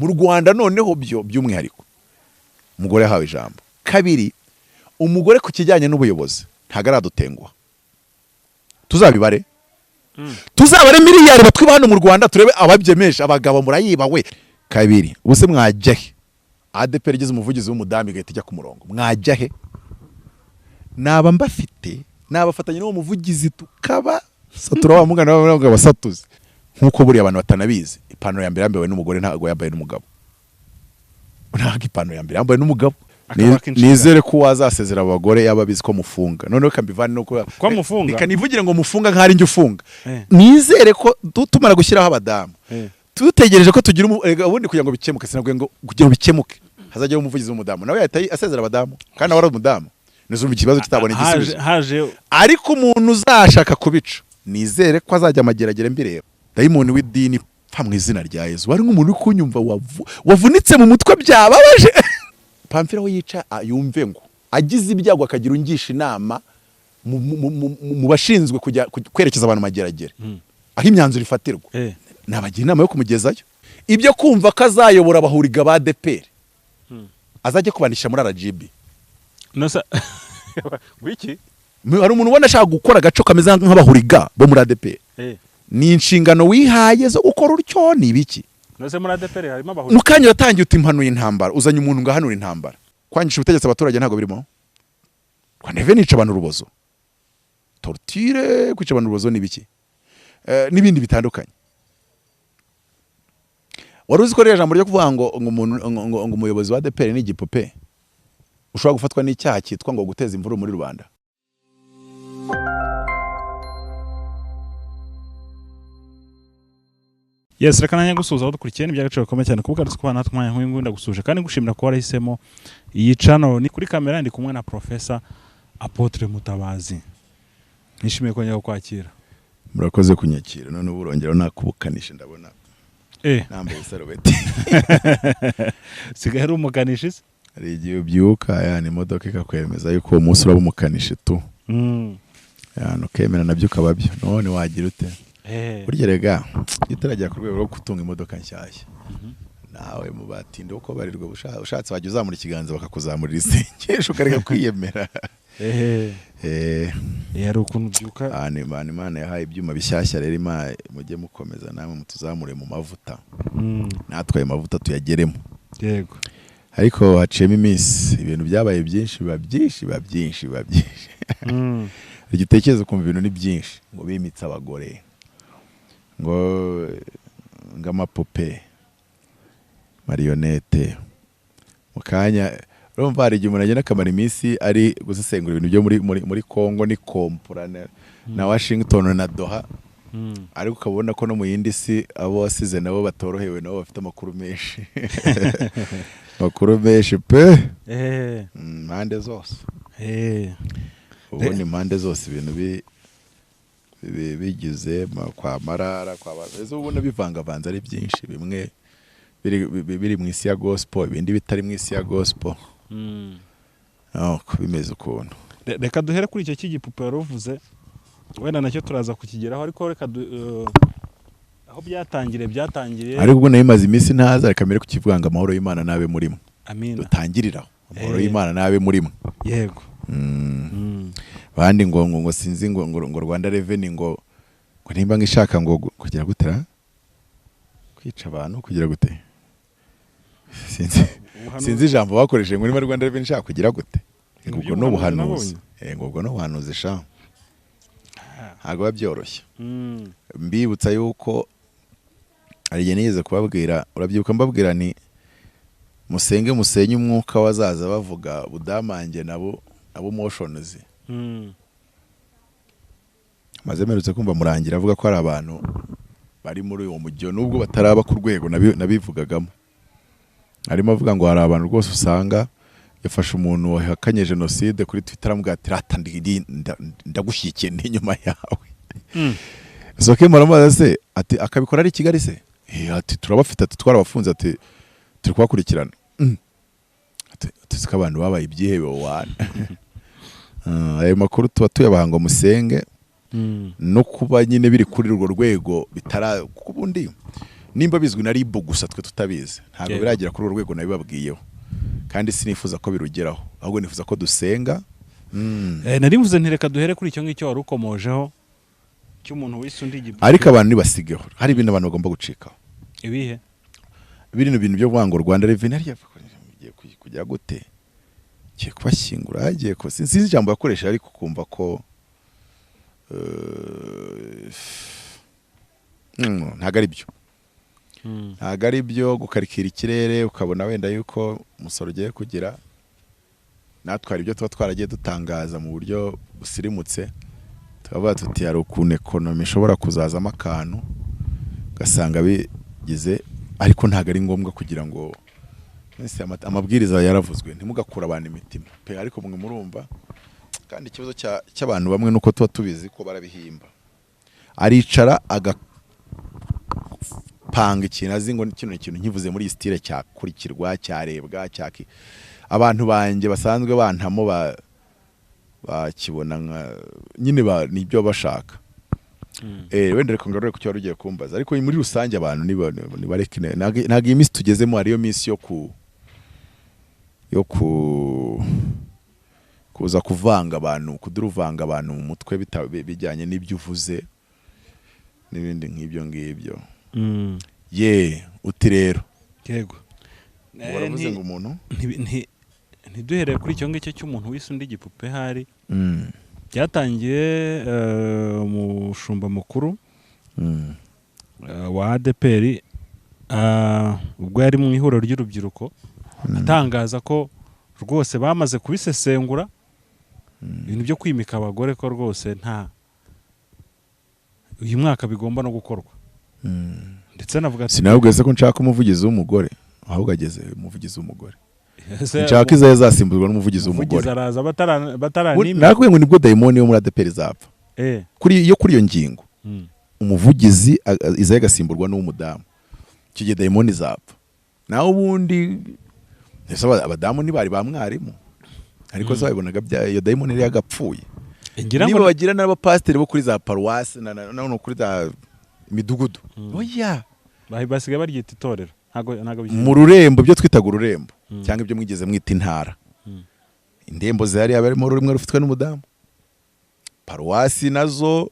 mu Rwanda noneho by'umwihariko umugore yahawe ijambo. Kabiri, umugore ku kijyanye n'ubuyobozi ntago aradutenguha. Tuzabibare tuzabare miliyari batwiba hano mu Rwanda turebe ababyemesha abagabo murayiba we. Kabiri, ubuse mwajya he? ADEPR igeze umuvugizi w'umudamu igahita ijya ku murongo, mwajya he? Naba mbafite nabafatanye n'uwo muvugizi tukaba satura wa mugana w'abagabo basatuze. Nkuko buri abantu batanabizi, ipantaro ya mbere yambaye n'umugore ntago yambaye n'umugabo. Ntago ipantaro ya mbere yambaye n'umugabo. Nizere ko wazasezera abagore yababizi ko mufunga. Noneho kambivane no ko mufunga. Nikanivugire ngo mufunga nk'ari njye ufunga. Nizere ko dutumara gushyiraho abadamu. Tutegereje ko tugira ubundi kugira ngo bikemuke, sinabwiye ngo kugira ngo bikemuke hazajya umuvugizi w'umudamu nawe yahita asezera abadamu kandi abari umudamu. Nizumva ikibazo kitabona igisubizo. Ariko umuntu uzashaka kubica nizere ko azajya amageragere mbireba. Dayimoni w'idini pfa mu izina rya Yesu. Wari nk'umuntu kunyumva wavunitse mu mutwe byababaje. Pamfira we yica yumve ngo agize ibyago akagira ungisha inama mu bashinzwe kujya kwerekeza abantu mageragere aho imyanzuro ifatirwa. Nabagira inama yo kumugezayo. Ibyo kumva ko azayobora abahuriga ba ADEPR azajye kubanisha muri RGB. Nosa wiki hari umuntu ubona ashaka gukora agaco kameze nk'abahuriga bo muri ADEPR. Ni inshingano wihaye zo gukora uryo ni ibiki? Nose muri ADEPR harimo abahuriga. Mukanya yatangiye utimpanuye intambara, uzanye umuntu ngahanura intambara. Kwangisha ubutegetsi abaturage ntago birimo. Kwa neve nica abantu urubozo. Torture kwica abantu urubozo ni biki? N'ibindi bitandukanye. Wari uzi ko rero jambo ryo kuvuga ngo umuyobozi wa ADEPR ni igipupe ushobora gufatwa n'icyaha cyitwa ngo guteza imvururu muri rubanda. Yes, reka nanye gusuza aho dukurikiye n'ibyagaciro bikomeye cyane kuko gatse kubana natwe mwanya nk'uyu ndagusuje kandi gushimira ko warahisemo iyi channel. Ni kuri kamera ndi kumwe na Professor Apotre Mutabazi. Nishimiye ko njya kwakira. Murakoze kunyakira none uburongero nakubukanisha ndabona. Nambaye isarubeti. Sigaye ari umukanishi se? Ari igihe ubyuka yani imodoka ikakwemeza yuko uwo munsi uraba umukanishi tu. Yani ukemera nabyo ukababyo. None wagira ute? Burya rega itarajya ku rwego rwo gutunga imodoka nshyashya. Nawe mu batinde uko barirwa ushatse wajya uzamura ikiganza bakakuzamurira isengesho ukareka kwiyemera. Yari ukuntu byuka Imana yahaye ibyuma bishyashya rero Imana mujye mukomeza namwe mutuzamure mu mavuta. Natwe ayo mavuta tuyageremo. Yego. Ariko haciyemo iminsi ibintu byabaye byinshi byinshi. Igitekerezo kumva ibintu ni byinshi ngo bimitse abagore ngo ngamapupe marionette mukanya urumva hari igihe umuntu agenda akamara iminsi ari gusesengura ibintu byo muri Congo ni kompura na Washington na Doha. Ariko ukabona ko no mu yindi si abo wasize nabo batorohewe nabo bafite amakuru menshi. Makuru menshi pe impande zose. Ubundi impande zose ibintu bigize kwa marara kwa bazo ubona bivangavanze ari byinshi bimwe biri mu isi ya gospel ibindi bitari mu isi ya gospel. Bimeze ukuntu. Reka duhere kuri icyo cy'igipupe waruvuze wenda nacyo turaza kukigeraho ariko reka aho byatangiriye ariko ubwo nayo imaze iminsi ntaza reka mbere kukivuga ngo amahoro y'Imana nabe murimo. Amina. Dutangiriraho amahoro y'Imana nabe murimo. Yego. Bandi ngo sinzi ngo Rwanda Revenue ngo nimba ngishaka ngo kugira gutera kwica abantu kugira gute sinzi ijambo bakoresheje muri Rwanda Revenue nshaka kugira gute ngo no buhanuzi ngo no buhanuzi sha ntago babyoroshye. Mbibutsa yuko ari igihe nigeze kubabwira urabyuka mbabwira ni musenge musenye umwuka wazaza bavuga budamange nabo motions. Maze merutse kumva murangira avuga ko ari abantu bari muri uwo mujyo nubwo bataraba ku rwego nabivugagamo. Arimo avuga ngo hari abantu rwose usanga yafashe umuntu wahakanye genocide kuri Twitter amubwira ati ratandiri ndagushyikiye n'inyuma yawe. Soke maramaza se ati akabikora ari Kigali se? Ati turabafite ati twarabafunze ati turi kwakurikirana. Ati abantu babaye ibyihebe wana. Ayo makuru tuba tuyabanga musenge no kuba nyine biri kuri urwo rwego bitara kubundi nimba bizwi na ribu gusa twe tutabizi ntabwo biragera kuri uru rwego nabibabwiyeho kandi sinifuza ko birugeraho ahubwo nifuza ko dusenga. Nari mvuze ntireka duhere kuri icyo ngicyo wari ukomojeho cy'umuntu wise undi igipupe. Ariko abantu nibasigeho hari ibintu abantu bagomba gucikaho. Ibihe ibintu byo kuvuga Rwanda Revenue ariya kujya gute kiye kubashyingura hagiye ko sinzi ijambo yakoresha ariko kumva ko ntago ari byo ntago ari byo gukarikira ikirere ukabona wenda yuko umusoro ugiye kugira natwe ibyo tuba twaragiye dutangaza mu buryo busirimutse tukavuga tuti hari ukuntu ekonomi ishobora kuzazamo akantu gasanga bigize ariko ntago ari ngombwa kugira ngo amabwiriza yaravuzwe ntimugakura abantu imitima pe ariko mwe murumva kandi ikibazo cy'abantu bamwe nuko tuba tubizi ko barabihimba aricara agapanga ikintu azi ngo kino kintu nkivuze muri style cyakurikirwa cyarebwa cyaki abantu banjye basanzwe bantamo bakibona nyine nibyo bashaka. Wenda reka ngarure ku cyo rugiye kumbaza ariko muri rusange abantu nibareke ntago iyi minsi tugezemo ariyo minsi yo kuza kuvanga abantu kuduruvanga abantu mu mutwe bijyanye n'ibyo uvuze n'ibindi nk'ibyo ngibyo. Uti rero yego waravuze ngo umuntu ntiduhereye kuri icyo ngicyo cy'umuntu wise undi igipupe hari byatangiye umushumba mukuru wa ADEPR ubwo yari mu ihuriro ry'urubyiruko atangaza ko rwose bamaze kubisesengura ibintu byo kwimika abagore ko rwose uyu mwaka bigomba no gukorwa. Ndetse navuga ati sinabwese ko nshaka umuvugizi w'umugore ahubwo ageze umuvugizi w'umugore nshaka Isaie azasimburwa n'umuvugizi w'umugore araza bataranimye nakubwiye ngo nibwo Dayimoni yo muri ADEPR zapfa kuri iyo ngingo umuvugizi Isaie agasimburwa n'umudamu icyo gihe Dayimoni zapfa naho ubundi abadamu ntibari ba mwarimu ariko se babibonaga iyo Dayimoni yari yagapfuye niba bagira n'abapasiteri bo kuri za paruwasi no kuri za midugudu oya basigaye baryita itorero ntago mu rurembo byo twitaga ururembo cyangwa ibyo mwigeze mwita intara indembo zihari abarimo rumwe rufitwe n'umudamu paruwasi nazo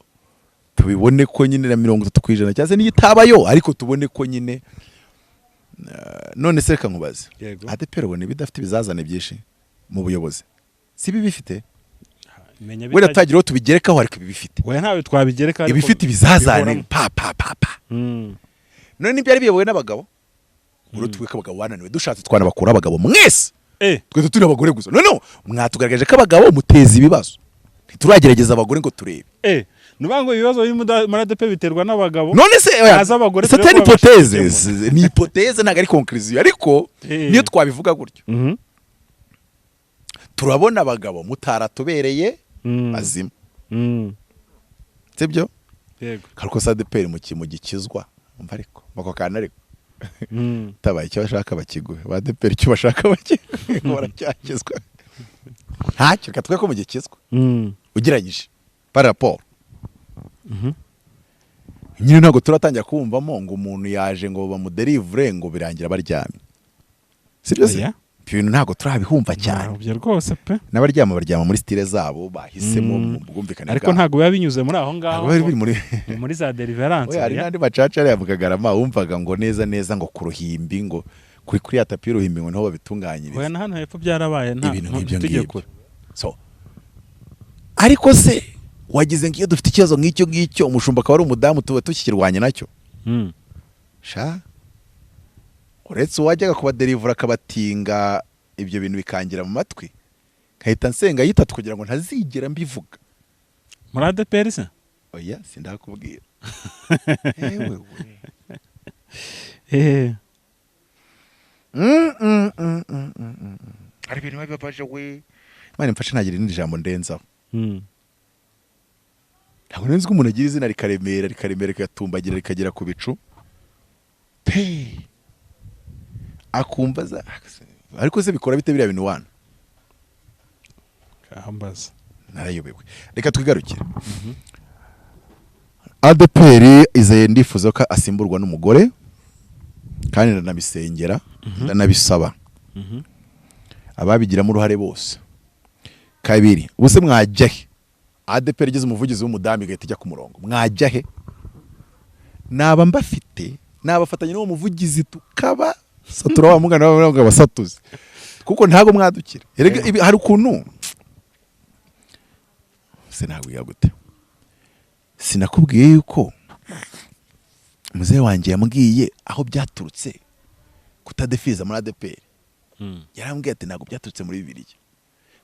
tubibone ko nyine na 30% cyase niyo itabayo ariko tubone ko nyine none se reka nkubaze ADEPR ubone bidafite ibizazane byinshi mu buyobozi si bifite wenda tagiraho tubigerekaho ariko bifite oya ntawe twabigereka ariko ibifite ibizazane none nibyo ari biyobowe n'abagabo urutwika abagabo wananiwe dushatse twanabakura abagabo mwese twe turi abagore gusa no mwatugaragaje ko abagabo muteza ibibazo ntituragerageza abagore ngo turebe nubango ibibazo muri ADEPR biterwa n'abagabo none se c'est une hypothèse ni hypothèse ntago ari conclusion ariko niyo twabivuga gutyo turabona abagabo mutaratubereye bazima sibyo yego kariko ADEPR mu gikizwa umva ariko bako kana ariko tabaye icyo bashaka bakiguhe ADEPR icyo bashaka bakiguhe baracyakizwa ntacyo katwe ko mu gikizwa ugeranyije par rapport nyine ntabwo turatangira kumvamo ngo umuntu yaje ngo bamuderivure ngo birangira baryamye sibyo se ibintu ntabwo turabihumva cyane byo rwose pe n'abaryama muri style zabo bahisemo mu bwumvikane ariko ntabwo biba binyuze muri aho ngaho bari muri za deliverance hari n'andi macaca ari yavugagarama wumvaga ngo neza ngo ku ruhimbi ngo kuri ya tapi y'uruhimbi ngo naho babitunganyiriza oya na hano hepfo byarabaye nta tegeko so ariko se wagize ngo iyo dufite ikibazo nk'icyo umushumba akaba ari umudamu tuba tukikirwanya nacyo sha uretse uwajyaga kubaderivura akabatinga ibyo bintu bikangira mu matwi kahita nsenga yitatu kugira ngo ntazigera mbivuga muri ADEPR se oya sindakubwira ari ibintu bibabaje we mane mfashe ntagira irindi jambo ndenzaho ntabwo nzi ko umuntu agira izina rikaremera rikatumbagira rikagera ku bicu pe akumva ariko se bikora bite biriya bintu wana kahambaza narayobewe reka twigarukire ADEPR Isaie ndifuza ko asimburwa n'umugore kandi ndanabisengera ndanabisaba ababigiramo uruhare bose. Kabiri, ubuse mwajya he? ADEPR igeze umuvugizi w'umudamu igahita ijya ku murongo, mwajya he? Naba mbafite nabafatanya n'uwo muvugizi tukaba satura wa mugana w'abagabo basatuze, kuko ntago mwadukira. Hari ukuntu sinabwiye gute, sinakubwiye yuko muzehe wanjye yambwiye aho byaturutse kutadefiza muri ADEPR. Yarambwiye ati ntago byaturutse muri Bibiliya.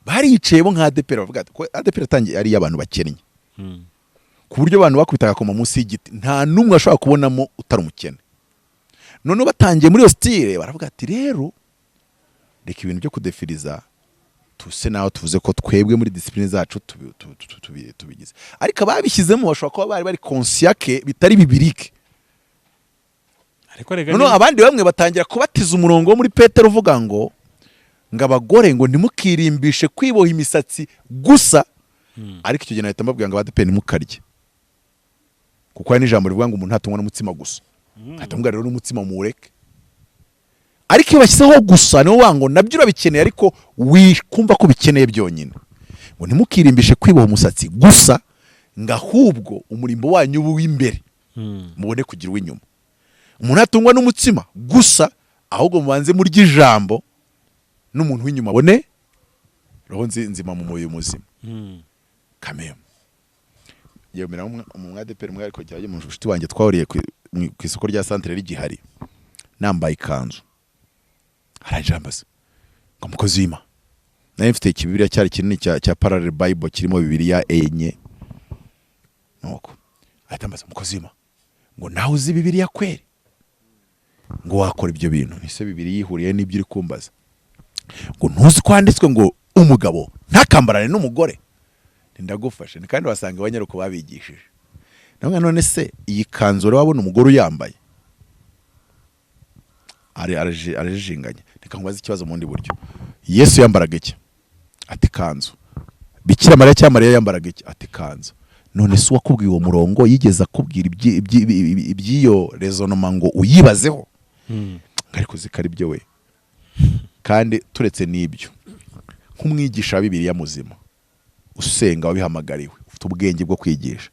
Bariyicaye bo nka ADEPR bavuga ati ko ADEPR atangiye ari y'abantu bakennye, ku buryo abantu bakubitaga koma munsi y'igiti nta numwe ashobora kubonamo utari umukene. None batangiye muri iyo style baravuga ati rero reka ibintu byo kudefiriza tuse naho tuvuze ko twebwe muri discipline zacu tubigize, ariko ababishyizemo bashobora kuba bari conscience bitari bibirike. None abandi bamwe batangira kubatiza umurongo wo muri Petero uvuga ngo abagore ngo ntimukirimbishe kwiboha imisatsi gusa, ariko icyo gihe nahita mbabwira ngo ADEPR ntimukarye, kuko hari n'ijambo rivuga ngo umuntu ntatungwa n'umutsima gusa, ntatungwa rero n'umutsima muwureke. Ariko iyo bashyizeho gusa niho wango nabyo urabikeneye, ariko wikumva ko bikeneye byonyine. Ngo ntimukirimbishe kwiboha umusatsi gusa, ngahubwo umurimbo wanyu w'imbere mubone kugira uw'inyuma. Umuntu atungwa n'umutsima gusa, ahubwo mubanze murya ijambo n'umuntu w'inyuma abone roho nzima mu mubiri muzima. Kameme yemera mu ADEPR mwe, ariko cyaje mu nshuti wanjye twahuriye ku isoko rya centre rigihari, nambaye ikanzu arajambaza ngo mukozi w'Imana, naye mfite ikibibiriya cyari kinini cya parallel bible kirimo Bibiliya enye, nuko atambaza mukozi w'Imana ngo nawe uzi Bibiliya kweri, ngo wakora ibyo bintu nise Bibiliya yihuriye n'ibyo uri kumbaza, ngo ntuzi kwanditswe ngo umugabo ntakambarane n'umugore. Ndagufashe kandi wasanga abanyaruko babigishije. None se iyi kanzu rero wabona umugore uyambaye arajinganye. Reka nkubaze ikibazo mu ndi buryo. Yesu yambaraga iki? Ati kanzu. Bikira Mariya cyangwa Mariya yambaraga iki? Ati kanzu. None se wakubwiye uwo murongo yigeze akubwira iby'iyo rezonoma ngo uyibazeho? Ariko zikari byo we. Kandi turetse n'ibyo, nk'umwigisha wa Bibiliya muzima usenga wabihamagariwe, ufite ubwenge bwo kwigisha,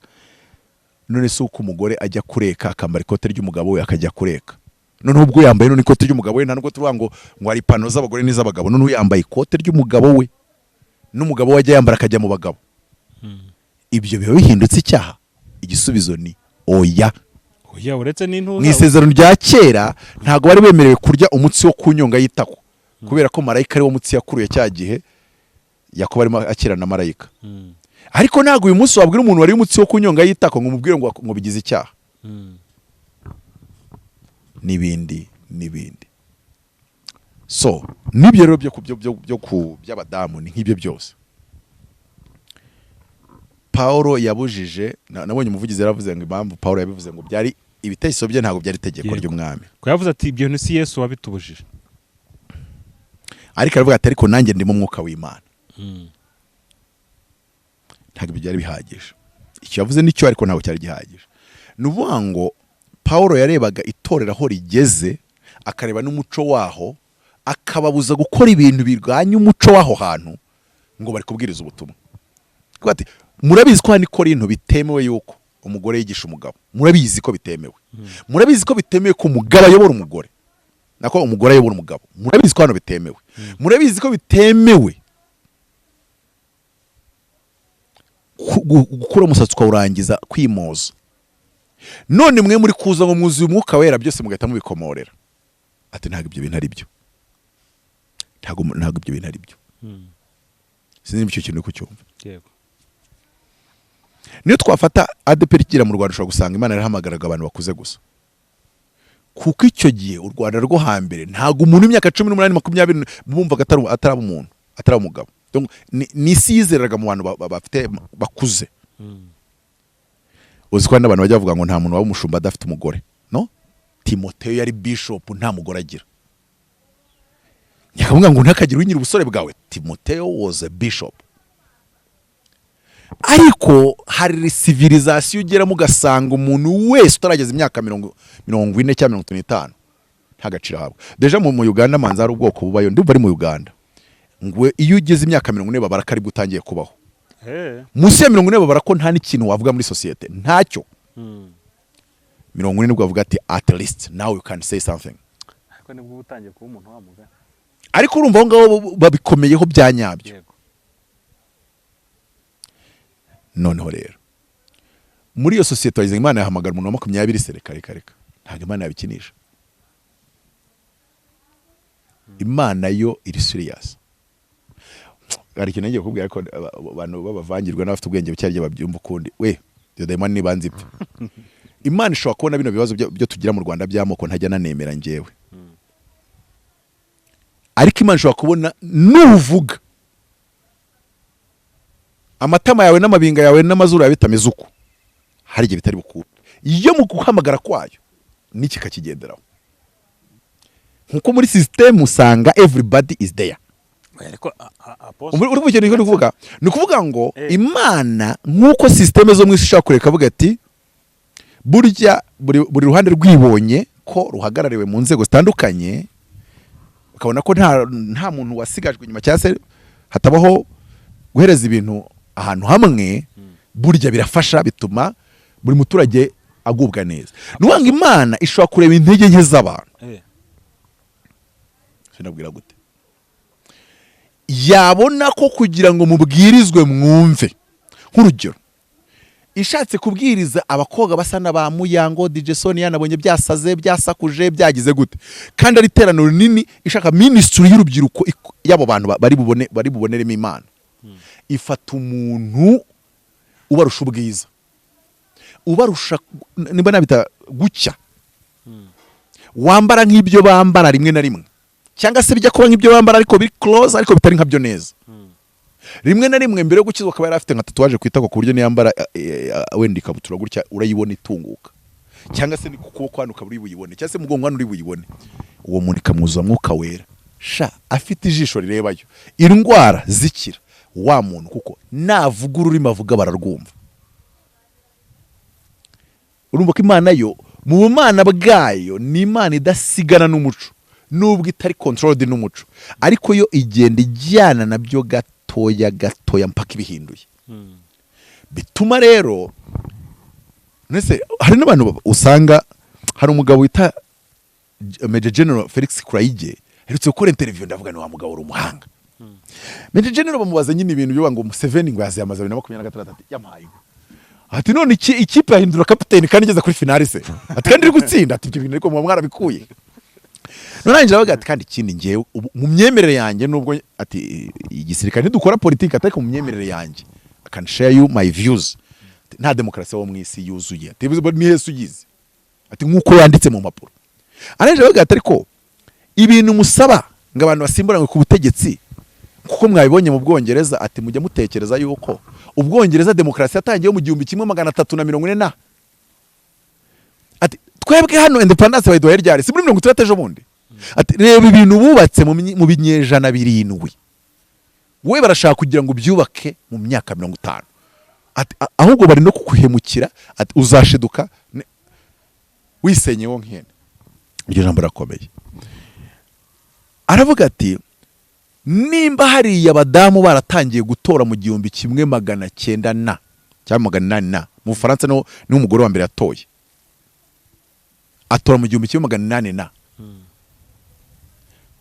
none se uko umugore ajya kureka akambara ikote ry'umugabo we akajya kureka, none ubwo yambaye none ikote ry'umugabo we, nta nubwo tuvuga ngo ari pano z'abagore n'iz'abagabo, none yambaye ikote ry'umugabo we n'umugabo we ajya yambara akajya mu bagabo, ibyo biba bihindutse icyaha? Igisubizo ni oya. Uretse n'intuza mu isezerano rya kera ntago bari bemerewe kurya umutsi wo kunyonga y'itako, kubera ko marayika ari wo mutsi yakuruye cya gihe Yakobo arimo akirana na marayika. Ariko ntago uyu munsi wabwira umuntu wari umutsi wo kunyonga y'itako ngo umubwire ngo bigize icyaha. Nibindi. So nibyo rero byo ku by'abadamu ni nk'ibyo byose. Paulo yabujije, nabonye umuvugizi yaravuze ngo impamvu Paulo yabivuze ngo byari ibitekerezo bye ntago byari itegeko ry'umwami. Ko yavuze ati ibyo ni si Yesu wabitubujije. Ariko aravuga ati ariko nanjye ndimo umwuka w'Imana. Ntago byari bihagije. Icyo yavuze nicyo, ariko ntago cyari gihagije. Nuvuga ngo Paulo yarebaga itorero aho rigeze, akareba n'umuco waho, akababuza gukora ibintu birwanya umuco waho hantu ngo bari kubwiriza ubutumwa. Ati murabizi ko hani Korinto bitemewe yuko umugore yigisha umugabo. Murabizi ko bitemewe. Murabizi ko bitemewe ko umugabo ayobora umugore, nako umugore ayobora umugabo. Murabizi ko hano bitemewe. Murabizi ko bitemewe gukura umusatsi ukawurangiza kwimoza. None mwe muri kuza ngo mwuzuye umwuka wera byose mugahita mubikomorera. Ati ntago ibyo bintu ari byo. Ntago ibyo bintu ari byo. Sinzi icyo kintu kucyumva. Yego. Niyo twafata ADEPR ikira mu Rwanda ushobora gusanga Imana yarahamagaraga abantu bakuze gusa. Kuko icyo gihe u Rwanda rwo hambere ntago umuntu imyaka 18 20 bumvaga atari umuntu, atari umugabo. Donc ni sizeraga mu bantu bafite bakuze. Uziko n'abantu bajya bavuga ngo nta muntu waba umushumba adafite umugore, no? Timotheo yari bishop nta mugore agira. Nyakavuga ngo ntakagira unyira ubusore bwawe. Timotheo was a bishop. Ariko hari civilization ugera mu gasanga umuntu wese utarageza imyaka 40 cyangwa 55 nta gaciro ahabwa. Deja mu Uganda manza hari ubwoko bubayo ndumva ari mu Uganda ngo iyo ugeze imyaka 40 babara kari gutangiye kubaho munsi ya 40 babara ko nta n'ikintu wavuga muri societe ntacyo 40 nibwo bavuga ati at least now you can say something. Ariko nibwo utangiye kuba umuntu wamuga. Ariko urumva aho ngaho babikomeyeho byanyabyo. Noneho rero muri iyo societe wayize Imana yahamagara umuntu wa 20 sereka reka ntabwo Imana yabikinisha. Imana yo iri serious. Ari ikintu ngiye kubwira ko abantu babavangirwa n'abafite ubwenge bucyarye babyumva ukundi we Dayimoni nibanze ipfa. Imana ishobora kubona bino bibazo byo tugira mu Rwanda by'amoko ntajya nanemera ngewe. Ariko Imana ishobora kubona nuvuga amatama yawe n'amabinga yawe n'amazuru yawe bitameze uko hari igihe bitari bukuru iyo mu guhamagara kwayo niki kakigenderaho. Nkuko muri system usanga everybody is there. Uri bugene ni kuvuga ni kuvuga ngo Imana nkuko system zo mwisi ishaka kureka avuga ati burya buri ruhande rwibonye ko ruhagarariwe mu nzego zitandukanye ukabona ko nta muntu wasigajwe inyuma cyase hatabaho guhereza ibintu ahantu hamwe burya birafasha bituma buri muturage agubwa neza. Nuwanga Imana ishobora kureba intege nke z'abantu. Sinabwira gute yabona ko kugira ngo mubwirizwe mwumve nk'urugero ishatse kubwiriza abakobwa basa na Muyango DJ Sonia nabonye byasaze byasakuje byagize gute kandi ari teraniro nini ishaka ministry y'urubyiruko yabo bantu bari buboneremo Imana ifata umuntu ubarusha ubwiza ubarusha niba nabita gucya wambara nk'ibyo bambara rimwe na rimwe cyangwa se bijya kuba nk'ibyo bambara ariko biri close ariko bitari nkabyo neza. Rimwe na rimwe mbere yo gukizwa akaba yari afite nka tatuwaje kwitako ku buryo niyambara wenda ikabutura gutya urayibona itunguka cyangwa se ni kuko kwanuka buri buyibone cyangwa se mugongo uri buyibone uwo muntu ikamwuzuza mwuka wera sha afite ijisho rirebayo indwara zikira wa muntu kuko navuga ururimi avuga bararwumva. Urumva ko Imana yo mu bumana bwayo ni Imana idasigana n'umuco nubwo itari controlled n'umuco ariko yo igenda ijyana nabyo gatoya mpaka ibihinduye. Bituma rero nese hari n'abantu usanga hari umugabo wita Major General Felix Kurayige herutse gukora interview ndavuga ni wa mugabo urumuhanga. Major General bamubaza nyine ibintu byo ngo Museveni ngo yaziyamaza 2026 yamaye ati none ikipe yahindura captain kandi igeze kuri finale se ati kandi iri gutsinda ati ibyo bintu ariko mu mwarabikuye. Nonanje bavuga ati kandi ikindi ngewe mu myemerere yanjye nubwo ati igisirikare ntidukora politiki atari mu myemerere yanjye I can share you my views. Nta demokrasi wo mwisi yuzuye ati ni Yesu yize ati nkuko yanditse mu mapuro. Aranje bavuga ati ariko ibintu musaba ngo abantu basimburanywe ku butegetsi kuko mwabibonye mu Bwongereza ati mujya mutekereza yuko Ubwongereza demokrasi yatangiye mu 1340 ati twebwe hano independence bayiduhaye ryari si muri 30 ejo bundi ati reba ibintu bubatse mu binyejana 7 we barashaka kugira ngo byubake mu myaka 50 ati ahubwo bari no kukuhemukira ati uzashiduka wisenyeho nkene. Iryo jambo rakomeye aravuga ati nimba hari abadamu baratangiye gutora mu 1900 na cyangwa 800 mu Faransa no umugore wa mbere yatoye atora mu 1900 na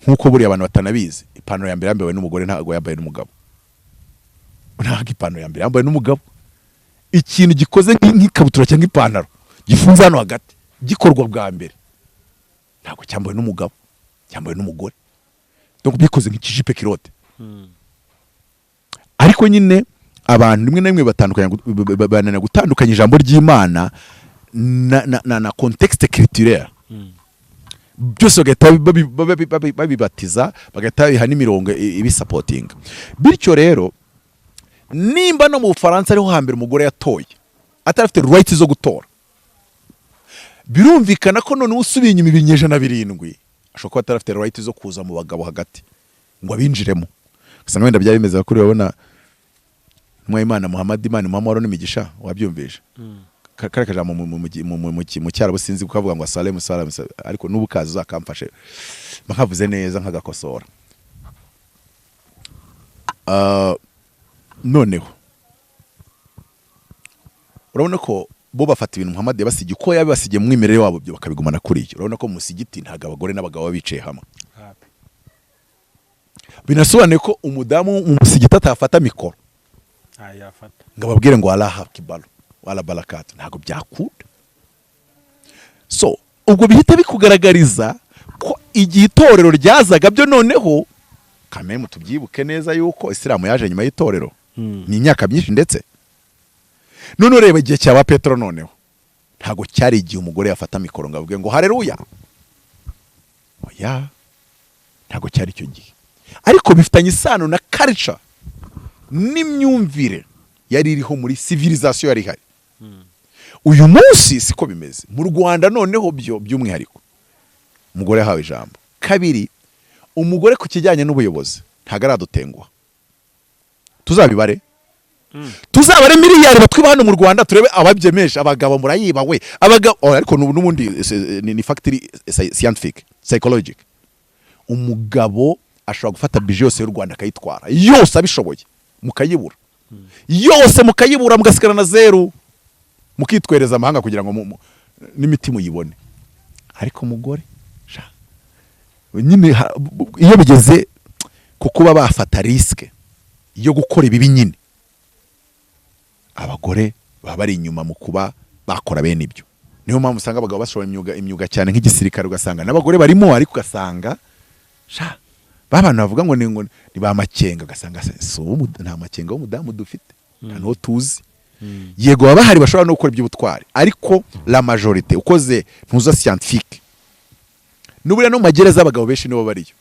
nkuko buri abantu batanabizi ipantaro ya mbere yambaye n'umugore ntago yambaye n'umugabo ntago ipantaro ya mbere yambaye n'umugabo ikintu gikoze nk'ikabutura cyangwa ipantaro gifunze hano hagati gikorwa bwa mbere ntago cyambaye n'umugabo cyambaye n'umugore donc bikoze nk'ikijipe kirote. Ariko nyine abantu rimwe na rimwe batandukanya gutandukanya ijambo ry'Imana na contexte culturel. Byose bagahita babibatiza bagahita biha n'imirongo ibisupporting. Bityo rero nimba no mu Bufaransa ariho hambere umugore yatoye atarafite right zo gutora birumvikana ko none usubiye inyuma ibinyejana 7 ashobora kuba atarafite right zo kuza mu bagabo hagati ngo abinjiremo. Gusa wenda byari bimeze kuri babona Imana Muhammad Imana Muhammad n'imigisha wabyumvisha kare kajambo mu cyaro businzi kukavuga ngo salemu ariko n'ubukazi uzakamfashe makavuze neza nkagakosora. Noneho urabona ko bo bafata ibintu Muhammad yabasigiye ko yabasigiye mu mwimerere wabo byo bakabigumana kuri iyo. Urabona ko mu musigiti ntago abagore n'abagabo bicaye hamwe. Binasobanuye ko umudamu mu musigiti atafata mikoro yafata ngo ababwire ngo Allah hakibalu wala barakatu, ntago byakunda. So ubwo bihita bikugaragariza ko igihe itorero ryazaga byo noneho kameme tubyibuke neza yuko Islam yaje nyuma y'itorero ni imyaka myinshi ndetse none ureba igihe cyaba Petro noneho ntago cyari igihe umugore yafata mikoro ngo avuge ngo haleluya. Oya, ntago cyari icyo gihe, ariko bifitanye isano na culture n'imyumvire yari iriho muri civilisation yari hari. Uyu munsi siko bimeze mu Rwanda noneho by'umwihariko umugore yahawe ijambo. Kabiri, umugore ku kijyanye n'ubuyobozi ntago aradutenguha. Tuzabibare tuzabare miliyari batwiba hano mu Rwanda turebe ababyemesha abagabo murayiba we abagabo ariko n'ubundi ni factory scientific psychologic. Umugabo ashobora gufata bije yose y'u Rwanda akayitwara yose abishoboye mukayibura yose mukayibura mugasigara na zero mukitwereza amahanga kugira ngo n'imitima uyibone. Ariko umugore nyine iyo bigeze ku kuba bafata riske yo gukora ibibi nyine abagore baba bari inyuma mu kuba bakora bene ibyo. Niyo mpamvu usanga abagabo bashobora imyuga cyane nk'igisirikare ugasanga n'abagore barimo, ariko ugasanga babana bavuga ngo ni ba makenga ugasanga nta makenga w'umudamu dufite nta n'uwo tuzi. Yego baba bahari bashobora no gukora iby'ubutwari, ariko la majorité ukoze ntuza scientifique n'ubura no magereza abagabo benshi nibo bariyo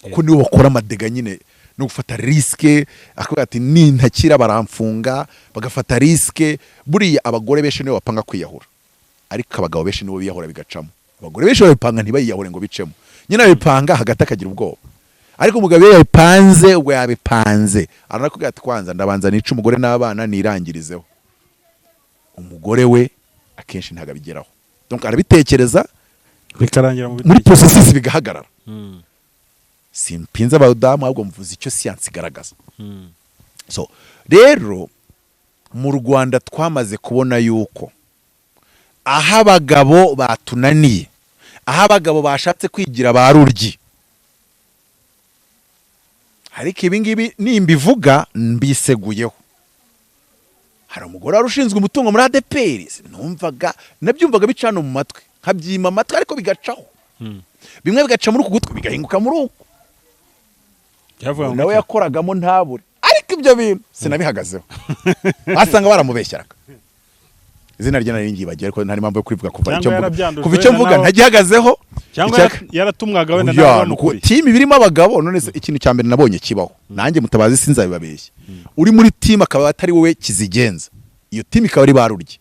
kuko nibo bakora amadega nyine no gufata riske. Akavuga ati nintakira baramfunga, bagafata riske. Buriya abagore benshi nibo bapanga kwiyahura, ariko abagabo benshi nibo biyahura bigacamo. Abagore benshi babipanga ntibayiyahure ngo bicemo, nyine abipanga hagati akagira ubwoba. Ariko umugabo yabipanze ubwo yabipanze aranakubwira ati kwanza ndabanza nica umugore n'abana nirangirizeho. Umugore we akenshi ntago abigeraho, donc arabitekereza bikarangira muri processes bigahagarara. Simpinza abadamu ahubwo mvuze icyo science igaragaza. So rero mu Rwanda twamaze kubona yuko aha abagabo batunaniye, aha abagabo bashatse kwigira baruryi. Ariko ibi ngibi nimbivuga mbiseguyeho. Hari umugore warushinzwe umutungo muri ADEPR, nabyumvaga bicana mu matwi nkabyima amatwi, ariko bigacaho. Bimwe bigaca muri uku gutwi bigahinguka muri uku. Nawe yakoragamo ntabure, ariko ibyo bintu sinabihagazeho. Basanga baramubeshyaraga. Izina rye nari ngibagiye, ariko ntari mpamvu yo kwivuga kuva icyo mvuga ntagihagazeho. Cyangwa yaratumwaga wenda n'abakuri. Team birimo abagabo, none se ikintu cya mbere nabonye kibaho. Nanjye Mutabazi sinzabibabeshya. Uri muri team akaba atari wowe kizigenza. Iyo team ikaba ari barurye.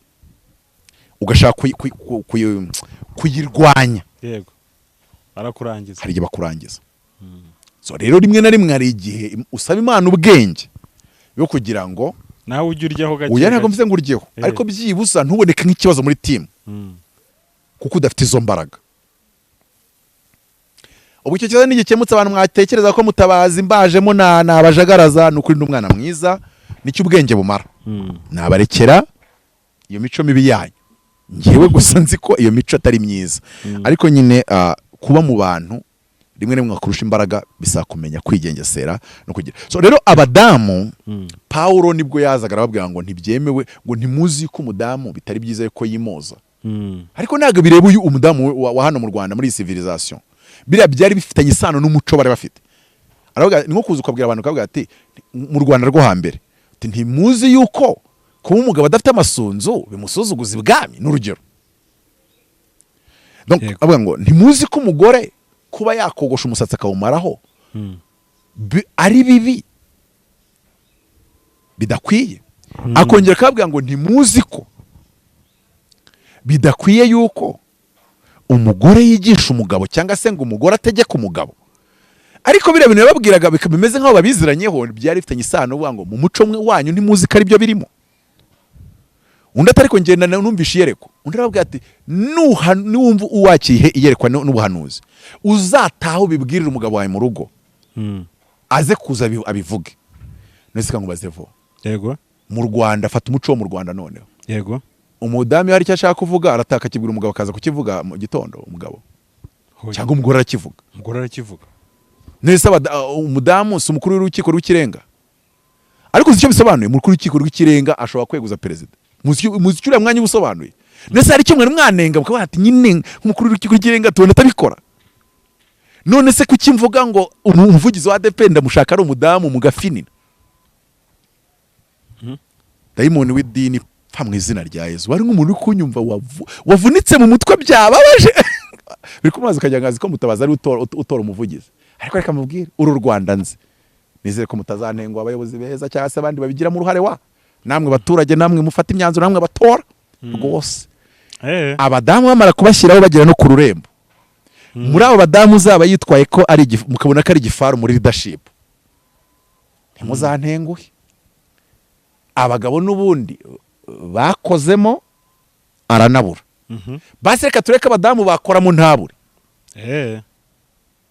Ugashaka kuyirwanya. Yego. Barakurangiza. Hari igihe bakurangiza. So rero rimwe na rimwe hari igihe usaba Imana ubwenge yo kugira ngo nawe ujye uryaho gake. Uya ntabwo mvuze ngo uryeho, ariko byibuza ntuboneke nk'ikibazo muri team. Kuko udafite izo mbaraga. Ubu icyo kibazo nigikemutse abantu mwatekereza ko Mutabazi mbajemo nabajagaraza n'ukuri n'umwana mwiza nicyo ubwenge bumara. Nabarekera iyo mico mibi yanyu. Ngewe gusa nzi ko iyo mico atari myiza. Ariko nyine kuba mu bantu rimwe rimwe kurusha imbaraga bisa kumenya kwigengesera no kugira. So rero abadamu Paulo nibwo yazaga arababwira ngo ntibyemewe, ngo ntimuzi ko umudamu bitari byiza ko yimoza. Ariko ntago bireba uyu umudamu wa hano mu Rwanda muri civilisation. Biriya byari bifitanye isano n'umuco bari bafite. Aravuga ni nko kuza ukabwira abantu kavuga ati mu Rwanda rwo hambere ntimuzi yuko kuba umugabo adafite amasunzu bimusuzuguza ibwami n'urugero. Donc avuga ngo ntimuzi ko umugore kuba yakogosha umusatsi akawumaraho ari bibi bidakwiye. Akongera kabwira ngo ntimuzi ko bidakwiye yuko umugore yigisha umugabo cyangwa se ngo umugore ategeka umugabo. Ariko biriya bintu yababwiraga bimeze nk'aho babiziranyeho, byari bifitanye isano uvuga ngo mu muco mwe wanyu ntimuzi ko ari byo birimo. undi atari ko ngenda numvishe iyereko, undi arabwira ati nuwumva uwakiye iyerekwa n'ubuhanuzi uzataha ubibwirire umugabo wawe mu rugo aze kuza abivuge. Nese kankubaze vo, yego, mu Rwanda fata umuco wo mu Rwanda noneho, yego, umudamu hari icyo ashaka kuvuga arataka kibwira umugabo akaza kukivuga mu gitondo, umugabo cyangwa umugore arakivuga. Nese umudamu si umukuru w'urukiko rw'ikirenga, ariko icyo bisobanuye umukuru w'urukiko rw'ikirenga ashobora kweguza perezida. Muzi mwanya ubusobanuye. Nese hari icyo mwari mwanenga mukaba ati nyine umukuru w'urukiko rw'ikirenga tubona atabikora. None se kuki mvuga ngo umuvugizi wa ADEPR ndamushaka ari umudamu mugafinina? Dayimoni w'idini pfa mu izina rya Yesu, wari nk'umuntu uri kunyumva wavunitse mu mutwe byababaje. Biri kumaze kajangazi ko mutabaza ari utora umuvugizi. Ariko reka mubwire uru Rwanda nzi. Nizere ko mutazantengwa abayobozi beza cyangwa se abandi babigira mu ruhare wa. Namwe baturage, namwe mufata imyanzuro, namwe batora. Rwose. Abadamu bamara kubashyiraho bagera no ku rurembo. Muri abo badamu uzaba yitwaye ko ari mukabona ko ari igifaru muri leadership, ntimuzantenguhe. Abagabo n'ubundi bakozemo aranabura. Basi reka tureke abadamu bakoramo ntabure.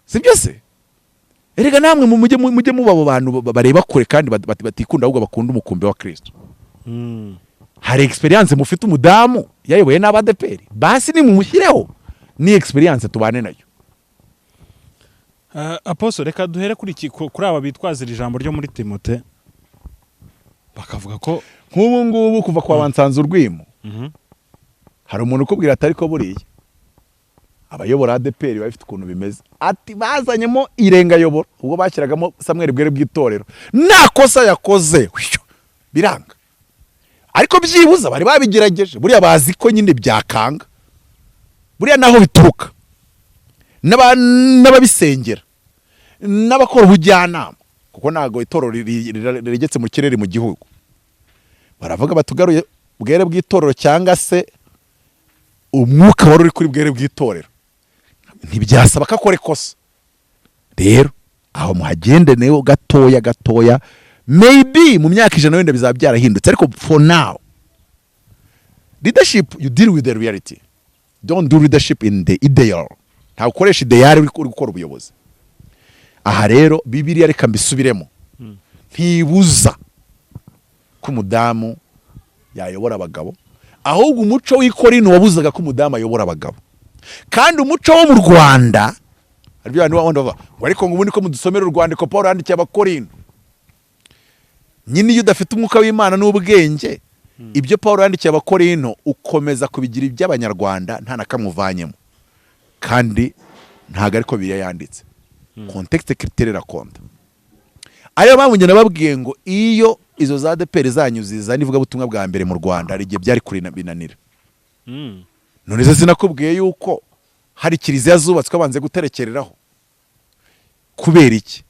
Sibyo se? Erega namwe mujye mubabo bantu bareba kure kandi batikunda ahubwo bakunda umukumbi wa Kristo. Hari experience mufite umudamu yayoboye n'ADEPR, basi ni mumushyireho ni experience tubane nayo. Apostle, reka duhere kuri aba bitwaza ijambo ryo muri Timote, bakavuga ko nk'ubu ngubu kuva kwa Bansanze urwimo, hari umuntu ukubwira atari ko buriye abayobora ADEPR bafite ukuntu bimeze, ati bazanyemo irenga yobora ubwo bashyiragamo Samuel bwere bw'itorero, nakosa yakoze biranga, ariko byibuza bari babigerageje, buriya bazi ko nyine byakanga, buriya naho bituruka n'ababisengera n'abakora ubujyanama, kuko nago itorero rigetse mu kirere mu gihugu, baravuga batugaruye bwere bw'itorero cyangwa se umwuka wari uri kuri bwere bw'itorero, ntibyasaba ko akora ikosa. Rero aho muhagende neho gatoya, maybe mu myaka 100 wenda bizaba byarahindutse, ariko for now leadership, you deal with the reality, don't do leadership in the ideal. Nta ukoresha ideal uri gukora ubuyobozi. Aha rero Bibiliya reka mbisubiremo, ntibuza ko umudamu yayobora abagabo, ahubwo umuco w'Ikorinto wabuzaga ko umudamu ayobora abagabo. Kandi umuco wo mu Rwanda ari byo abantu ariko ngo ubundi ko mudusomera urwandiko Paul yandikiye Abakorinto, nyine iyo udafite umwuka w'Imana n'ubwenge, ibyo Paul yandikiye Abakorinto ukomeza kubigira iby'Abanyarwanda nta nakamuvanyemo, kandi ntago ariko biriya yanditse. Contexte critère raconte. Ayo mpamvu nababwiye ngo iyo izo za ADEPR zanyuziza nivuga butumwa bwa mbere mu Rwanda ari gihe byari kuri binanira. None se sinakubwiye yuko hari kiliziya zubatswe abanze guterekereraho kubera iki?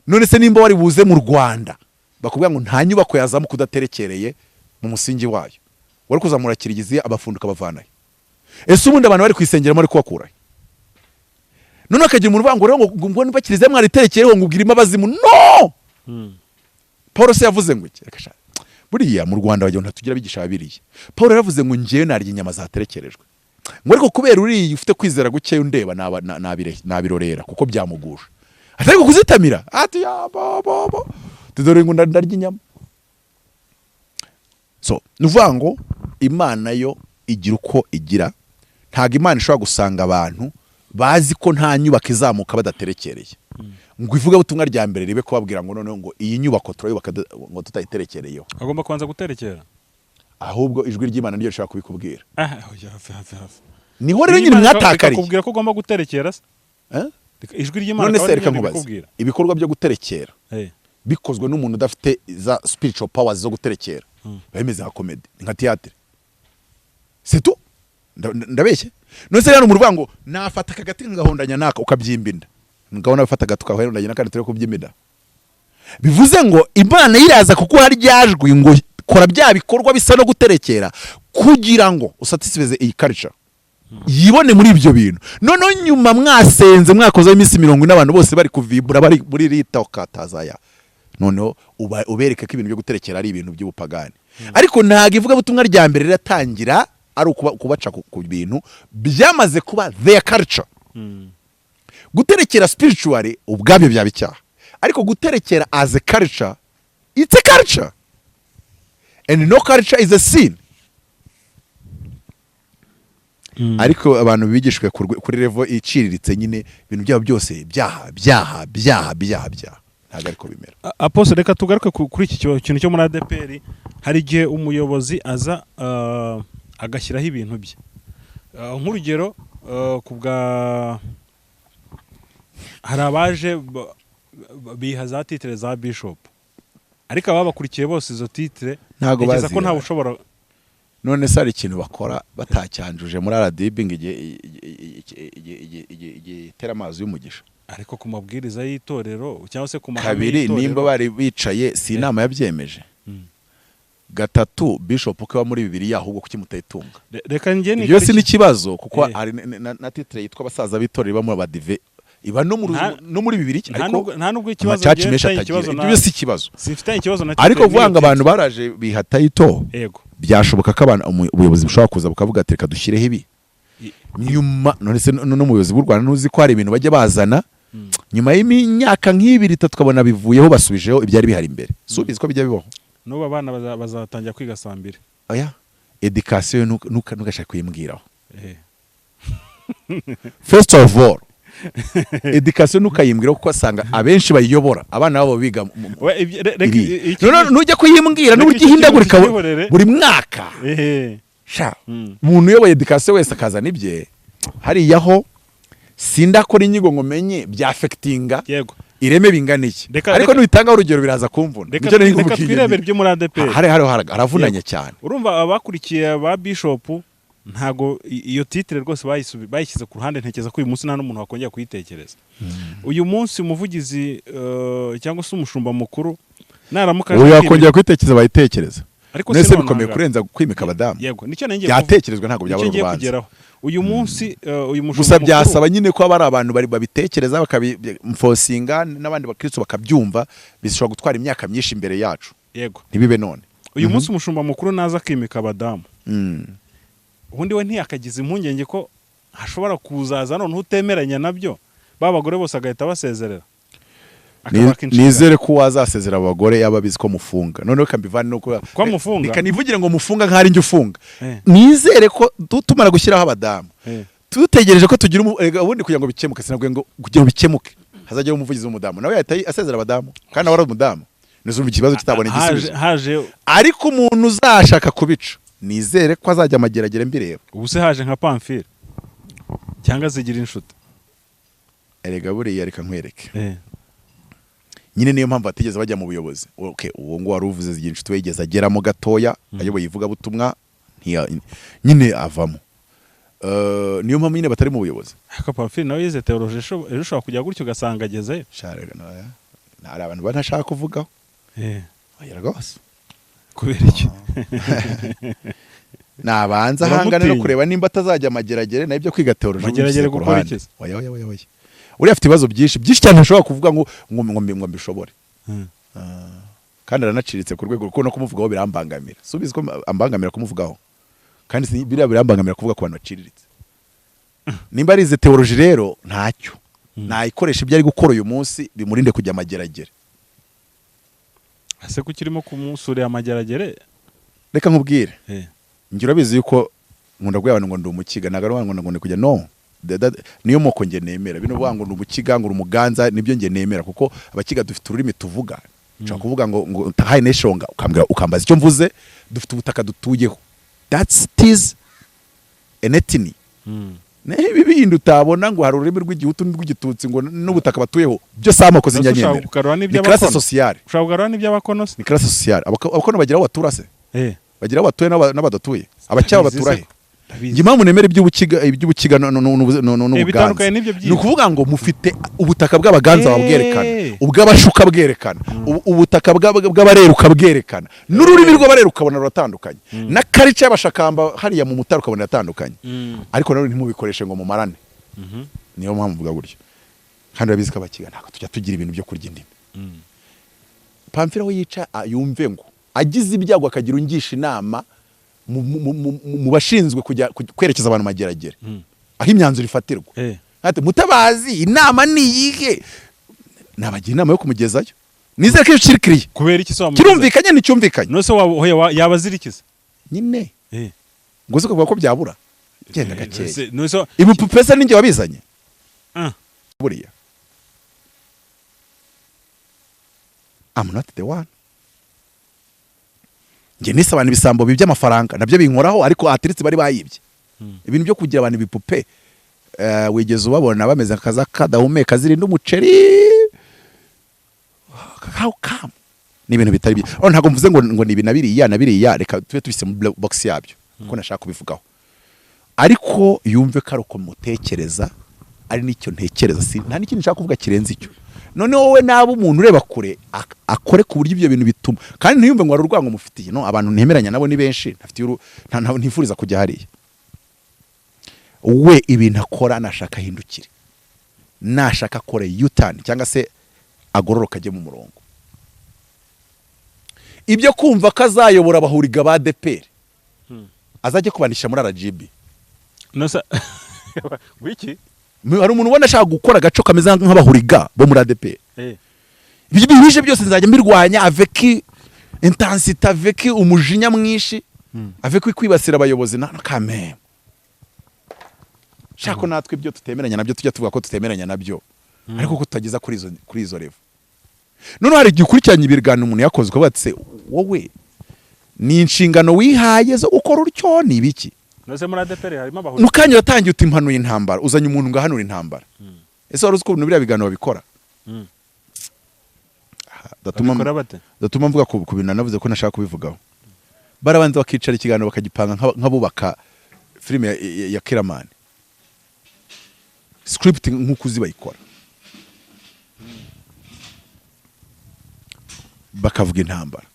None se nimba wari buze mu Rwanda bakubwira ngo nta nyubako yazamu kudaterekereye mu musingi wayo, wari kuzamura kiliziya abafunduka bavanaye. Ese ubundi abantu bari kwisengeramo ari kubakurahe? None akagira umuntu uvuga ngo rero ngo niba kiliziya mwari terekereho ngo ubwirimo abazimu, no. Paul se yavuze ngo iki? Reka sha buriya mu Rwanda bajya tugira bigisha babiriye. Paul yavuze ngo ngiye narya inyama zaterekerejwe, ngo ariko kubera uri ufite kwizera guke undeba nabirorera kuko byamugusha, atari kuzitamira ati ya baba tudore ngo ndarya inyama. So nuvuga ngo Imana yo igira uko igira, ntago Imana ishobora gusanga abantu bazi ko nta nyubako izamuka badaterekereye, ngo ivuga butumwa rya mbere ribe kubabwira ngo none ngo iyi nyubako turayubaka ngo tutayiterekereyeho. Agomba kwanza guterekera, ahubwo ijwi ry'Imana ryo rishaka kubikubwira. Hafi. Niho rero nyine mwatakariye kubwira ko ugomba guterekera se? Ijwi ry'Imana none se reka nkubwira ibikorwa byo guterekera bikozwe n'umuntu udafite za spiritual powers zo guterekera, bimeze nka comedy, nka theatre. C'est tout. Ndabeshye. None se rero umuntu uvuga ngo nafata akagati ngahondanya naka ukabyimbinda, ngabona bafata agatuka kahondanya naka turi kubyimbinda, bivuze ngo Imana iraza kuko hari ryajwi ngo kora bya bikorwa bisa no guterekera kugira ngo usatisfize iyi culture yibone muri ibyo bintu. None nyuma mwasenze mwakoze iminsi 70 n'abantu bose bari kuvibura bari muri rita okatazaya, none ubereke ko ibintu byo guterekera ari ibintu by'ubupagani. ariko ntago ivuga butumwa rya mbere riratangira ari kubaca ku bintu byamaze kuba their culture. Guterekera spiritually ubwabyo byaba icyaha, ariko guterekera as a culture, it's a culture and no culture is a sin. Ariko abantu bigishwe kuri level iciriritse nyine ibintu byabo byose byaha ntago ariko bimera. Apostle, reka tugaruke kuri iki kintu cyo muri ADEPR. Hari igihe umuyobozi aza agashyiraho ibintu bye, nk'urugero kubwa hari abaje biha za titre za bishop, ariko ababakurikiye bose izo titre ntago bazi ko nta ushobora. None se hari ikintu bakora batacyanjuje muri RDB igitera amazi y'umugisha, ariko ku mabwiriza y'itorero cyangwa se ku mahame kabiri y'itorero nimba bari bicaye si inama yabyemeje. Gatatu bishop uko wa muri Bibiliya ahubwo kuki mutayitunga. Reka njye ni byose n'ikibazo kuko hari na titre yitwa abasaza b'itorero bamwe abadive iba no muri Bibiliya, ariko nta nubwo ikibazo byose ikibazo sifitanye ikibazo na ariko kuvanga abantu baraje bihata ito. Yego byashoboka ko abantu ubuyobozi bushobora kuza bukavuga ati reka dushyireho ibi nyuma. None se n'umuyobozi bw'u Rwanda nuzi ko hari ibintu bajya bazana nyuma y'imyaka nk'ibiri itatu tukabona bivuyeho basubijeho ibyari bihari imbere. Subize ko bijya bibaho. N'ubu abana bazatangira kwiga saa 2. Oya education ntukashaka kuyimbwiraho. First of all education nukayimbwiraho kuko asanga abenshi bayiyobora abana babo biga nujya kuyimbwira n'uburyo ihindagurika buri mwaka. Umuntu uyoboye education wese akazana ibye hariyaho sindakora inyigo ngo menye bya affectinga ireme bingana iki, ariko nubitanga urugero biraza kumvuna. Reka twirebere ibyo muri ADEPR haravunanye cyane. Urumva abakurikiye ba bishop ntago iyo titre rwose bayishyize ku ruhande. Ntekeza ko uyu munsi nta n'umuntu wakongera kuyitekereza. Uyu munsi umuvugizi cyangwa se umushumba mukuru naramuka yakongera kuyitekereza bayitekereza, nese bikomeye kurenza kwimika abadamu. Yego nicyo nanjye byatekerezwa ntago byaba urubanza. Uyu munsi uyu mushumba gusa byasaba nyine ko abari abantu babitekereza bakabimfosinga n'abandi bakristo bakabyumva, bishobora gutwara imyaka myinshi imbere yacu. Yego ntibibe none. Uyu munsi umushumba mukuru naza kwimika abadamu, ubundi we ntiyakagize impungenge ko hashobora kuzaza none utemeranya nabyo babagore bose agahita basezerera. Nizere ko wazasezera abagore yababizi ko mufunga noneho kambivana no ko mufunga nikanivugire ngo mufunga nkari njye ufunga. Nizere ko tumara gushyiraho abadamu tutegereje ko tugira ubundi kugira ngo bikemuke, sinabwiye ngo kugira ngo bikemuke hazajyaho umuvugizi w'umudamu nawe yahita asezera abadamu kandi nawe ari umudamu. Nizumva ikibazo kitabona igisubizo, ariko umuntu uzashaka kubica nizere ko azajya amageragere mbireba. Ubu se haje nka Pamphile cyangwa zigira inshuti. Erega buriya reka nkwereke nyine niyo mpamvu batigeze bajya mu buyobozi. Okay, uwo ngo wari uvuze zigira inshuti wigeze ageramo gatoya ayoboye ivuga butumwa nyine avamo. Niyo mpamvu nyine batari mu buyobozi. Aka Pamphile nawe yize theology ejo ushobora kujya gutyo ugasanga agezeyo. Hari abantu banashaka kuvugaho. Oya rwose kubera iki nabanza hangana no kureba nimba atazajya amageragere nabyo kwiga theology mageragere gukora iki. Oya uri afite ibibazo byinshi cyane ashobora kuvuga ngo mbishobore. Kandi aranaciritse ku rwego no kumuvugaho birambangamira. Subize ko ambangamira kumuvugaho kandi birambangamira kuvuga ku bantu baciriritse. Nimba arize theology rero ntacyo nayikoresha ibyo ari gukora uyu munsi bimurinde kujya amageragere. Ase kukirimo kumusura amageragere. Reka nkubwire ngira bizi yuko nkunda kugira abantu ngo ndi umukiga nagaruka ngo ndi kujya no niyo moko nge nemera bino bwango n'ubukiga ngo umuganza nibyo nge nemera kuko abakiga dufite ururimi tuvuga nshaka kuvuga ngo tahaye neshonga ukambaza icyo mvuze dufite ubutaka dutuyeho that's is enetini Nebi bindi utabona ngo hari ururimi rw'igihutu n'rw'igitutsi ngo n'ubutaka batuyeho byo samako zinyanyemera ni classe sociale ushabugarwa n'iby'abakono ni classe sociale abakono bagira waturase bagira watuye n'abadatuye abacyaba baturahe Ngimamu nemere iby'ubukiga n'ubuganza ni ukuvuga ngo mufite ubutaka bw'abaganza babwerekana ubw'abashuka bwerekana ubutaka bw'abareruka bwerekana n'ururimi rw'abareruka ukabona ruratandukanye na karica y'abashakamba hariya mu mutaro ukabona ratandukanye ariko none ntimubikoreshe ngo mumarane niyo mpamvu mvuga gutyo kandi urabizi ko abakiga ntabwo tujya tugira ibintu byo kurya indimi Pamphile we yica yumve ngo agize ibyago akagira ungisha inama mu bashinzwe kujya kwerekeza abantu mageragere aho imyanzuro ifatirwa ati mutabazi inama ni iyihe nabagira inama yo kumugezayo nizere ko kirikiriye kubera iki so kirumvikanye n'icyumvikanye nose yabazirikiza nyine ngo uzi kuvuga ko byabura genda gakeya nose ibupupesa ninjye wabizanye buriya I'm not the one. Nge nise abantu ibisambo by'amafaranga nabyo binkoraho ariko atiritse bari bayibye. Ibintu byo kugira abantu ibipupe wigeze ubabona bameze kaza kadahumeka zirinda umuceri. How come? Ni ibintu bitari byo. Ntago mvuze ngo ni ibinabiriya reka tube tubise mu box yabyo. Ko nashaka kubivugaho. Ariko yumve ko aruko mutekereza ari nicyo ntekereza nta n'ikindi nshaka kuvuga kirenze icyo. None wowe nabo umuntu ureba kure akore ku buryo ibyo bintu bituma kandi ntiyumve ngo ari urwango mufitiye no abantu ntemeranya nabo ni benshi ntafitiye ntifuriza kujya hariya we ibintu akora nashaka hindukire nashaka kore U-turn cyangwa se agororoka ajye mu murongo ibyo kumva kazayobora abahuriga ba ADEPR azajye kubandisha muri RGB nosa wiki hari umuntu ubona ashaka gukora agaco kameze nk'abahuriga bo muri ADEPR ibyo bihuje byose nzajya mbirwanya avec intensité avec umujinya mwinshi avec kwibasira abayobozi na kame shako natwe ibyo tutemeranya nabyo tujya tuvuga ko tutemeranya nabyo ariko ko tutageza kuri izo level none hari gikurikiranye ibiganiro umuntu yakoze ko batse wowe ni inshingano wihaye zo gukora urcyo ni ibiki nose muri ADEPR harimo abahuri mukanya yatangiye utimpanuye intambara uzanye umuntu ngahanura intambara ese wari uzi ko ibintu biriya biganiro babikora datuma mvuga ku bintu navuze ko nashaka kubivugaho barabanza bakicara ikiganiro bakagipanga nk'abubaka filime ya Kiramani script nk'uko uzi bayikora bakavuga intambara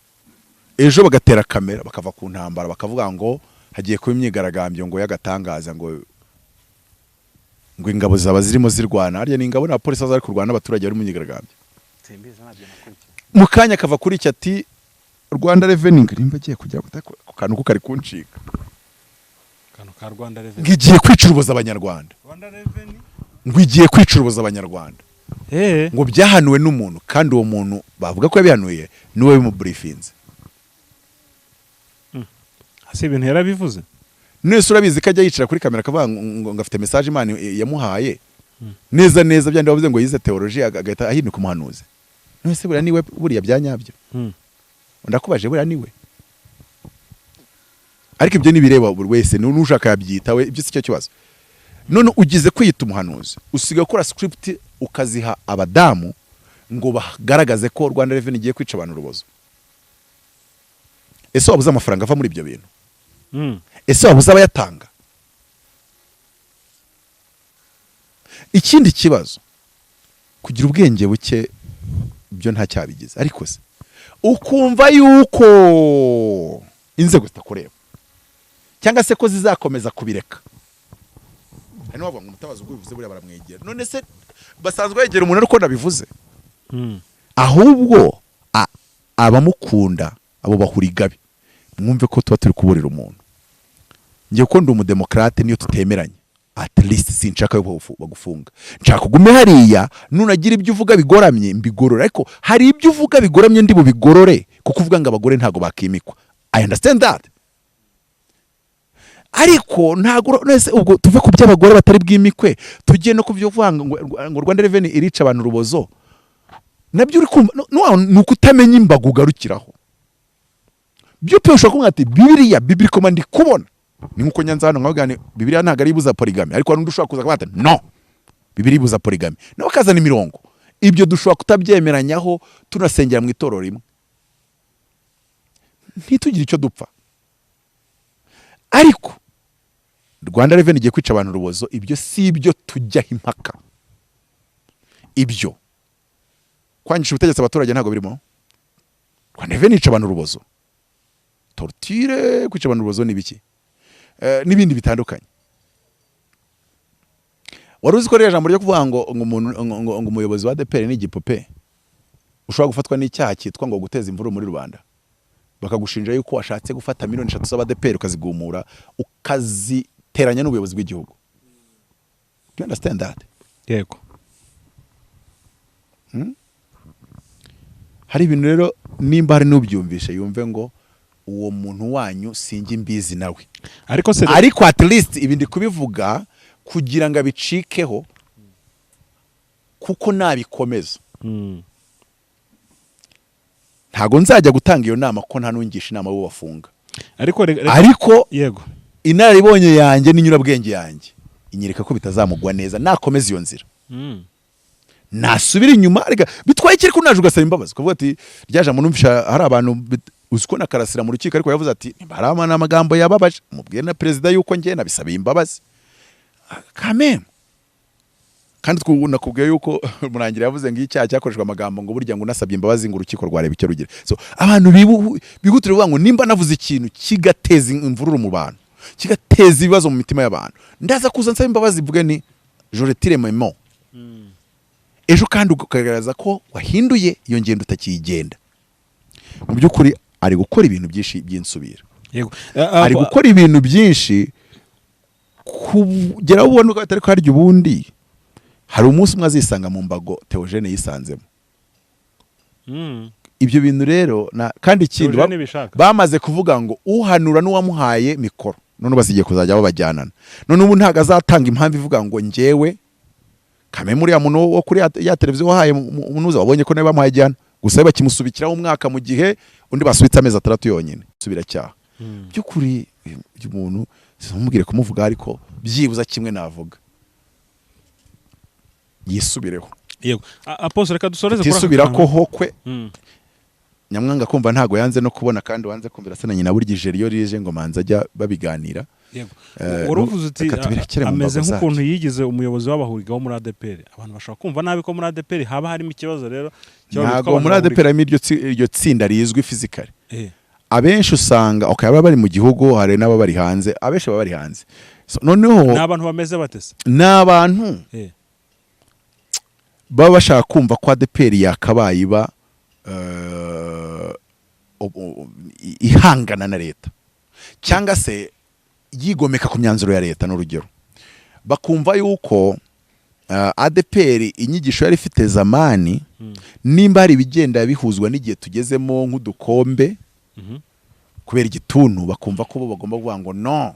ejo bagatera kamera bakava ku ntambara bakavuga ngo hagiye kuba imyigaragambyo ngo yagatangaza ngo ingabo zaba zirimo zirwana harya ni ingabo na polisi zari kurwana abaturage bari mu myigaragambyo mukanya kava kuri iki ati Rwanda Revenue nimba giye kujya ku kantu ko kari kuncika kantu ka Rwanda Revenue ngiye kwicurubuza abanyarwanda Rwanda Revenue ngiye kwicurubuza abanyarwanda ngo byahanuwe n'umuntu kandi uwo muntu bavuga ko yabihanuye niwe mu briefinze ase ibintu yarabivuze nese urabizi ko ajya yicara kuri kamera akavuga ngo ngafite message Imana yamuhaye neza byandi bavuze ngo yize theology agahita ahinduka umuhanuzi nese buriya niwe buriya byanyabyo ndakubaje buriya niwe ariko ibyo nibireba buri wese n'ushaka yabyita we ibyo si cyo kibazo none ugize kwiyita umuhanuzi usiga gukora script ukaziha abadamu ngo bagaragaze ko Rwanda Revenue igiye kwica abantu urubozo ese wabuze amafaranga ava muri ibyo bintu ese wabuze abayatanga ikindi kibazo kugira ubwenge buke byo nta cyabigize ariko se ukumva yuko inzego zitakureba cyangwa se ko zizakomeza kubireka hano bavuga ngo umutabazi ubwo bivuze buriya baramwegera none se basanzwe yegera umuntu ariko nabivuze ahubwo abamukunda abo bahurigabe mwumve ko tuba turi kuburira umuntu ngiye ko ndi umudemokrate niyo tutemeranye at least sinshaka yo bagufunga nshaka kugume hariya nunagira ibyo uvuga bigoramye mbigorora ariko hari ibyo uvuga bigoramye ndi bubigorore kuko uvuga ngo abagore ntago bakimikwa I understand that ariko ntago nese ubwo tuve ku by'abagore batari bwimikwe tugiye no kubyo vanga ngo Rwanda Revenue irica abantu rubozo nabyo uri kumva nuko utamenya imbago ugarukiraho byo pesha ko mwati Bibiliya komandi kubona ni nkuko nyanza hano nkabagane Bibiliya ntago ari ibuza polygamy ariko hari ushaka kuza kwata no Bibiliya ibuza polygamy no bakazana imirongo ibyo dushobora kutabyemeranyaho tunasengera mu itorero rimwe ntitugira icyo dupfa ariko Rwanda Revenue igiye kwica abantu rubozo ibyo si ibyo tujya impaka ibyo kwangisha ubutegetsi abaturage ntago birimo Rwanda Revenue ica abantu rubozo torture kwica abantu rubozo nibiki n'ibindi bitandukanye waruzi ko rero jambo ryo kuvuga ngo umuyobozi wa ADEPR ni igipupe ushobora gufatwa n'icyaha cyitwa ngo guteza imvuru muri Rwanda bakagushinja yuko washatse gufata miliyoni 3 z'ADEPR ukazigumura ukaziteranya n'ubuyobozi bw'igihugu. Do you understand that? Yego. Hari ibintu rero nimba hari n'ubyumvishe yumve ngo uwo muntu wanyu singi mbizi nawe. Ariko at least ibindi kubivuga kugira ngo abicikeho kuko nabikomeza. Ntago nzajya gutanga iyo nama ko nta nungisha inama bo bafunga. Ariko yego. Inararibonye yanjye n'inyurabwenge yanjye inyereka ko bitazamugwa neza nakomeza iyo nzira. Nasubira inyuma arega bitwaye kiri ko naje ugasaba imbabazi kuvuga ati ryaje munumvisha hari abantu uziko nakarasira mu rukiko ariko yavuze ati baramana amagambo yababaje mubwiye na president yuko ngiye nabisabiye imbabazi kameme kandi nakubwiye yuko murangira yavuze ngo icyaha cyakoreshwa amagambo ngo burya ngo nasabye imbabazi ngo urukiko rwareba icyo rugira. So abantu bihutira kuvuga ngo nimba navuze ikintu kigateza imvururu mu bantu kigateza ibibazo mu mitima y'abantu ndaza kuza nsaba imbabazi vuge ni je retire mes mots. Ejo kandi ukagaragaza ko wahinduye iyo ngendo utakiyigenda. Mu byukuri ari gukora ibintu byinshi by'insubira. Yego. Ari gukora ibintu byinshi kugera ubona ko atari ko harya ubundi hari umunsi umwe azisanga mu mbago Theogene yisanzemo. Ibyo bintu rero kandi ikindi bamaze kuvuga ngo uhanura n'uwamuhaye mikoro none basigiye kuzajya babajyanana. None ubu ntago azatanga impamvu ivuga ngo njyewe kame muri ya muntu wo kuri ya televiziyo wahaye umunuza wabonye ko nawe bamuhaye jyana gusa bakimusubikiraho umwaka mu gihe undi basubitse amezi 3 yonyine subira cyaha. Byukuri umuntu simubwire kumuvuga ariko byibuza kimwe navuga yisubireho. Yego. Apostle reka dusoreze kuri tisubira ko hokwe. Nyamwanga kumva ntago yanze no kubona kandi wanze kumvira sana nyina burya ijeriyo rije ngo manza ajya babiganira. Yego. Uruvuze uti ameze nk'ukuntu yigize umuyobozi w'abahuriga wo muri ADEPR. Abantu bashaka kumva nabi ko muri ADEPR haba harimo ikibazo rero ntago muri ADEPR iryo tsinda rizwi physically. Abenshi usanga baba bari mu gihugu hari n'aba bari hanze abenshi baba bari hanze. Noneho n'abantu bameze batese n'abantu baba bashaka kumva ko ADEPR yakabaye iba ihangana na leta cyangwa se yigomeka ku myanzuro ya leta n'urugero bakumva yuko ADEPR inyigisho yari ifite zamani nimba hari bigenda bihuzwa n'igihe tugezemo nk'udukombe kubera igituntu bakumva ko bo bagomba kuvuga ngo no.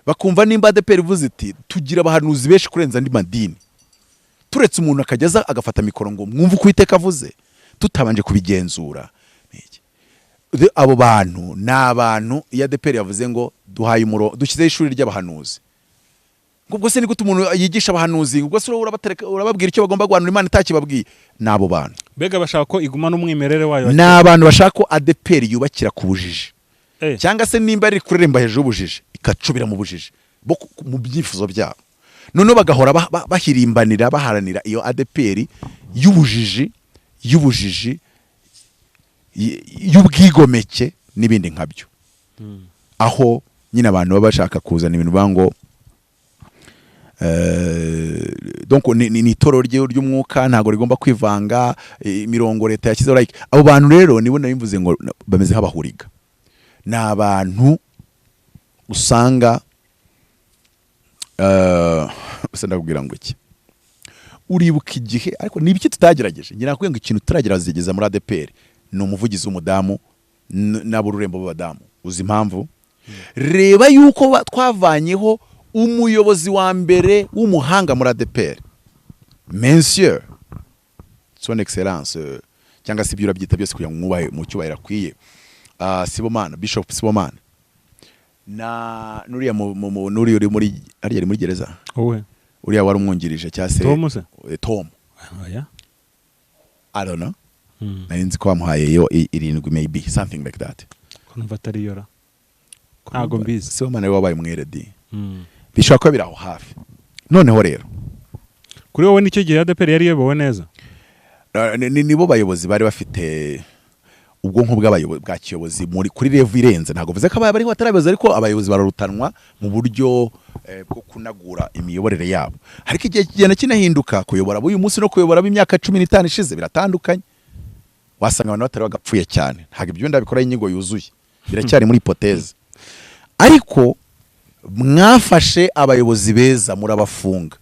Bakumva nimba ADEPR ivuze iti tugira abahanuzi benshi kurenza andi madini turetse umuntu akageza agafata mikoro ngo mwumve uko Uwiteka avuze tutabanje kubigenzura. Abo bantu n'abantu ya ADEPR yavuze ngo duhaye dushyize ishuri ry'abahanuzi ubwo se ni gute umuntu yigisha abahanuzi ubwo se urababwira icyo bagomba guhanura Imana itakibabwiye. N'abo bantu bega bashaka ko iguma n'umwimerere wayo n'abantu bashaka ko ADEPR yubakira ku bujiji cyangwa se nimba ari kureremba hejuru y'ubujiji ikacubira mu bujiji mu byifuzo byabo. None bagahora bahirimbanira baharanira iyo ADEPR y'ubujiji y'ubwigomeke n'ibindi nkabyo. Aho nyine abantu baba bashaka kuzana ibintu bango donc ni itorero ry'umwuka ntago rigomba kwivanga imirongo leta yashyizeho like abo bantu rero nibo nabimvuze ngo bameze nk'abahuriga. N'abantu usanga ndakubwira ngo iki uribuka igihe ariko ni ibiki tutagerageje ngira ngo ikintu turagerageza muri ADEPR ni umuvugizi w'umudamu n'abururembo b'abadamu. Uzi impamvu reba yuko twavanyeho umuyobozi wa mbere w'umuhanga muri ADEPR Monsieur son excellence cyangwa se ibyo urabyita byose kugira ngo mwubahe mu cyubahiro akwiye Sibomana Bishop Sibomana nuriya nuri uri muri ari muri gereza uriya wari umwungirije cyase Tom I don't know narinzi ko bamuhaye yo 7 maybe something like that kumva atari yora ntago mbizi Sibomana wabaye umweredi bishobora kuba biraho hafi. Noneho rero kuri wowe nicyo gihe ADEPR yari yobowe neza nibo bayobozi bari bafite ubwonko bwa kiyobozi muri kuri level irenze. Ntago vuze ko bari batarabiyobozi ariko abayobozi bararutanwa mu buryo bwo kunagura imiyoborere yabo. Ariko igihe kigenda kinahinduka kuyobora uyu munsi no kuyobora b'imyaka 15 ishize biratandukanye. wasanga abantu batari bagapfuye cyane. Ntabwo ibyo ndabikora inyigo yuzuye, biracyari muri hypothèse. Ariko mwafashe abayobozi beza murabafunga.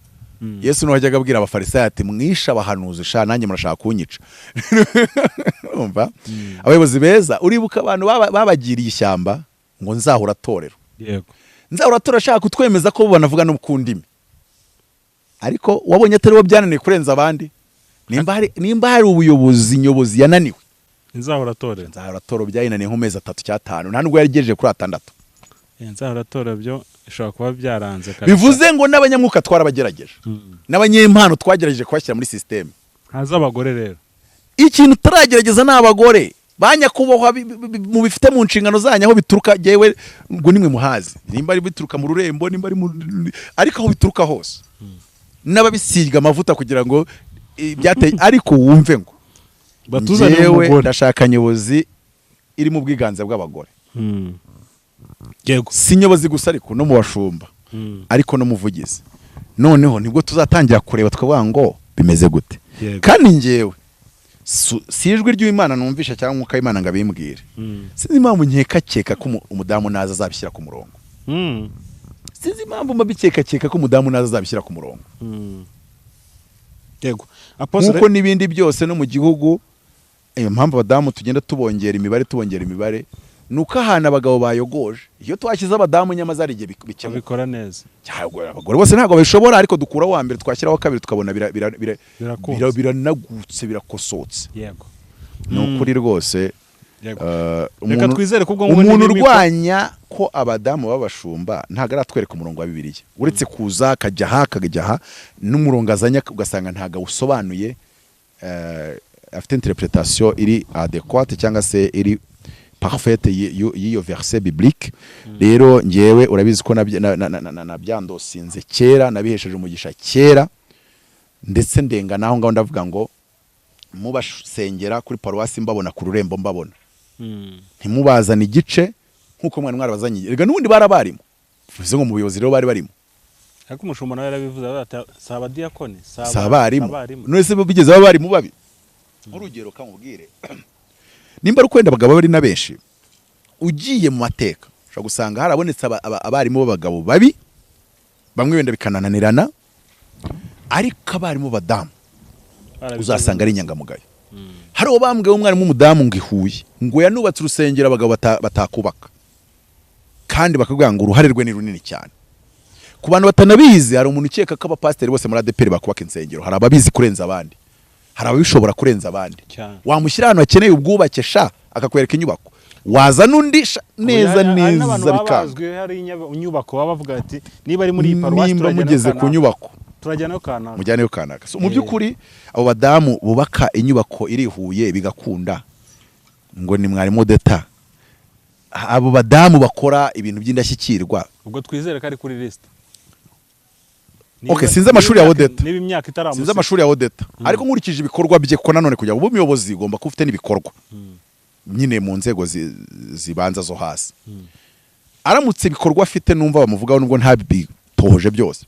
Yesu n'uwajyaga abwira abafarisayo ati mwisha abahanuzi sha nanjye murashaka kunyica. Umva abayobozi beza uribuka abantu babagiriye ishyamba ngo nzahura torero. Yego. Nzahura torero ashaka kutwemeza ko banavuga no ku ndimi. Ariko wabonye atari wo byananiye kurenza abandi. Nimba hari ubuyobozi nyobozi yananiwe. Nzahura torero byayinaniye nko mezi 3-5 nta nubwo yarigejeje kuri 6. Nzahura torero byo ishobora kuba byaranze kabisa. Bivuze ngo n'abanyamwuka twarabagerageje. N'abanyempano twagerageje kubashyira muri system. Haza abagore rero. Ikintu taragerageza n'abagore banyakubohwa mu bifite mu nshingano zanyu aho bituruka jewe ngo nimwe muhazi. Nimba ari bituruka mu rurembo, nimba ari ariko aho bituruka hose. N'ababisiga amavuta kugira ngo byateye ariko wumve ngo batuzane umugore. Ndashaka nyobozi iri mu bwiganze bw'abagore. Yego. Si nyobozi gusa ariko no mu bashumba. Ariko no muvugizi. Noneho nibwo tuzatangira kureba twavuga ngo bimeze gute. Kandi ngewe si ijwi ry'Imana numvisha cyangwa umwuka w'Imana ngo abimbwire. Sinzi impamvu nkeka ko umudamu naza azabishyira ku murongo. Sinzi impamvu mbabikeka ko umudamu naza azabishyira ku murongo. Yego. Nkuko n'ibindi byose no mu gihugu iyo mpamvu abadamu tugenda tubongera imibare nuko ahantu abagabo bayogoje iyo twashyize abadamu nyamaza ari igihe bikora neza. Abagore bose ntabwo babishobora ariko dukura wa mbere twashyiraho kabiri tukabona biranagutse birakosotse. Yego. Nukuri rwose. Reka twizere ko ubwo umuntu urwanya ko abadamu babashumba ntago aratwereka umurongo wa Bibiliya uretse kuza akajya aha n'umurongo azanya ugasanga ntago usobanuye afite interpretation iri adéquate cyangwa se iri parfaite y'iyo verset biblique. Rero ngewe urabizi ko nabyandosinze kera nabihesheje umugisha kera ndetse ndenga naho ngaho ndavuga ngo mubasengera kuri paruwasi mbabona ku rurembo mbabona. Ntimubazana igice nkuko mwana mwarabazanye. Rega nubundi barabarimo. Bivuze ngo mu buyobozi rero bari barimo. Ariko umushumba nawe yarabivuze saba diakoni, sabarimo. None se bigeze bari mu babi. Urugero kamubwire. Nimba rukwenda abagabo bari na benshi. Ugiye mu mateka ushaka gusanga harabonetse abarimo b'abagabo babi bamwe wenda bikanananirana ariko abarimo badamu uzasanga ari inyangamugayo. Hari ubambwe umwarimu w'umudamu ngo ihuye ngo yanubatse urusengero abagabo batakubaka kandi bakabwira ngo uruhare rwe ni runini cyane. Ku bantu batanabizi hari umuntu ukeka ko abapasiteri bose muri ADEPR bakubaka insengero. Hari ababizi kurenza abandi, hari ababishobora kurenza abandi. Wamushyira ahantu akeneye ubwubake sha akakwereka inyubako waza nundi neza bikanga. Hari inyubako bavuga ati niba ari muri paruwasi nimba mugeze ku nyubako turajyanayo kanaka mujyaneyo kanaka. So mu byukuri abo badamu bubaka inyubako irihuye bigakunda ngo ni mwarimu d'Etat. Abo badamu bakora ibintu by'indashyikirwa ubwo twizere ko ari kuri list. Okay, sinzi amashuri ya ADEPR. Niba imyaka itaramuze. Sinzi amashuri ya ADEPR. Ariko nkurikije ibikorwa bye ko nanone kujya ubu muyobozi ugomba kuba ufite n'ibikorwa. Nyine mu nzego zibanza zo hasi. Aramutse ibikorwa afite numva bamuvugaho nubwo ntabitohoje byose.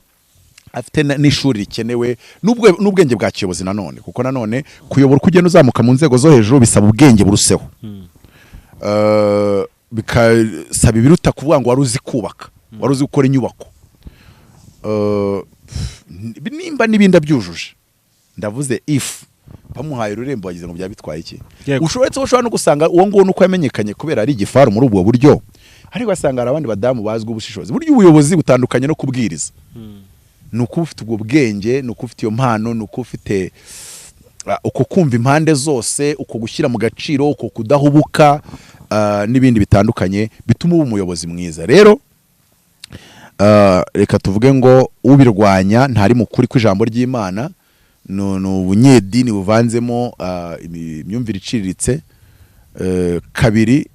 Afite n'ishuri rikenewe n'ubwenge bwa kiyobozi nanone kuko nanone kuyobora kugenda uzamuka mu nzego zo hejuru bisaba ubwenge buruseho. Bikasaba ibiruta kuvuga ngo wari uzi kubaka, wari uzi gukora inyubako. Nimba n'ibindi byujuje ndavuze if bamuhaye ururembo wagize ngo byabitwaye iki. Ushobora no gusanga uwo ngo nuko yamenyekanye kubera ari igifaru muri ubwo buryo ariko asanga abandi badamu bazwi ubushishozi. Buryo ubuyobozi butandukanye no kubwiriza. Nuko ufite ubwo bwenge, nuko ufite iyo mpano, nuko ufite uko kumva impande zose, uko gushyira mu gaciro, uko kudahubuka n'ibindi bitandukanye bituma uba umuyobozi mwiza. Rero reka tuvuge ngo ubirwanya ntari mukuri kw'ijambo ry'Imana n'ubunyedini buvanzemo imyumvire iciriritse. Kabiri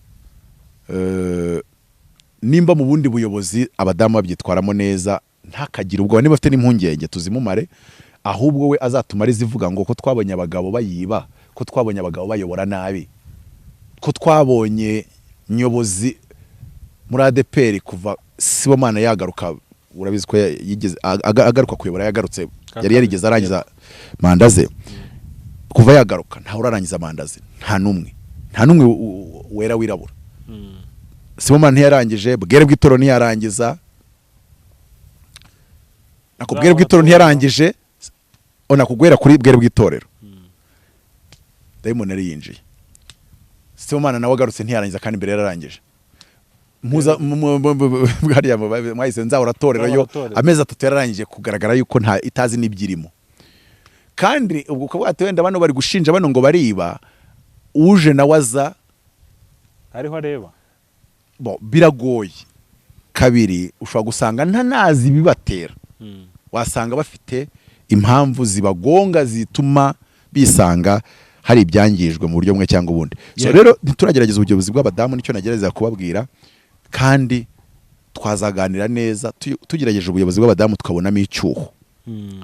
nimba mu bundi buyobozi abadamu babyitwaramo neza ntakagira ubwo niba afite n'impungenge tuzimumare ahubwo we azatumare zivuga ngo ko twabonye abagabo bayiba, ko twabonye abagabo bayobora nabi, ko twabonye nyobozi muri ADEPR kuva Sibomana yagaruka. Urabizi ko yigeze agaruka kuyobora yagarutse yari yarigeze arangiza manda ze kuva kuva yagaruka nta urarangiza amandazi, nta numwe wera wirabura. Sibomana ntiyarangije, bwere bw'itoro ntiyarangiza, nakubwere bw'itoro ntiyarangije, ona kugwera kuri bwere bw'itorero. Dayimoni yari yinjiye. Sibomana nawe agarutse ntiyarangiza kandi mbere yararangije. Muza bwariya mwahise nzahora torero yo amezi 3 yararangije kugaragara yuko nta itazi n'ibyirimo. Kandi ubwo ko bwatewenda bano bari gushinja bano ngo bariba, uje nawaza hariho areba. Bo biragoye. Kabiri ushobora gusanga ntanazi bibatera. Wasanga bafite impamvu zibagonga zituma bisanga hari ibyangijwe mu buryo bumwe cyangwa ubundi. So rero ntituragerageza ubuyobozi bw'abadamu, nicyo nagereza kubabwira, kandi twazaganira neza tugerageje ubuyobozi bw'abadamu tukabonamo icyuho.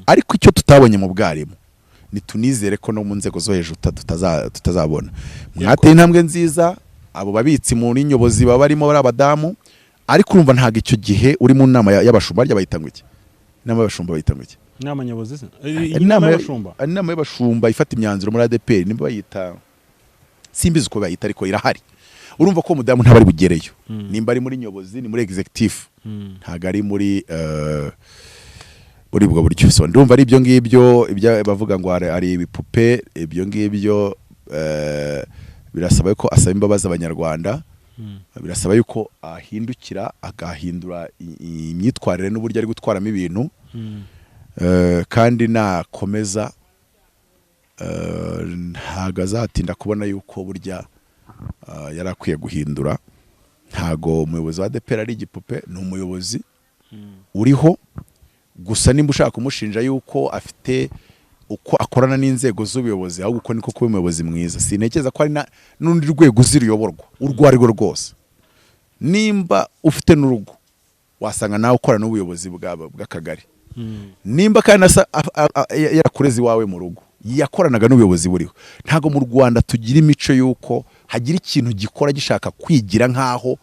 Ariko icyo tutabonye mu bwarimu nitunizere ko no mu nzego zo hejuru tutazabona. Mwateye intambwe nziza, abo babitsi mu nyobozi baba barimo bari abadamu, ariko urumva ntago icyo gihe uri mu nama y'abashumba rya bayitanga iki. Inama y'abashumba bayitanga iki? Inama nyobozi se? Inama y'abashumba. Inama y'abashumba ifata imyanzuro muri ADEPR nimba bayita, simbizi uko bayita ariko irahari. Urumva ko mudamu ntabari bugereyo. Nimba ari muri nyobozi ni muri executive. Ntago ari muri ubwo buryo. So ndumva ari ibyo ngibyo ibya bavuga ngo ari ibipupe, ibyo ngibyo birasaba ko asaba imbabazi abanyarwanda. Birasaba yuko ahindukira agahindura imyitwarire n'uburyo ari gutwaramo ibintu. Kandi nakomeza ntago azatinda kubona yuko burya yarakwiye guhindura. Ntago umuyobozi wa ADEPR ari igipupe, ni umuyobozi uriho. Gusa nimba ushaka kumushinja yuko afite uko akorana n'inzego z'ubuyobozi, ahubwo uko niko kuba umuyobozi mwiza. Sinekeza ko ari n'undi rwego ziriyoborwa urwo ari rwo rwose. Nimba ufite n'urugo, wasanga nawe ukorana n'ubuyobozi bw'akagari. Nimba kandi yarakureze iwawe mu rugo, yakoranaga n'ubuyobozi buriho. Ntago mu Rwanda tugira imico yuko hagira ikintu gikora gishaka kwigira nkaho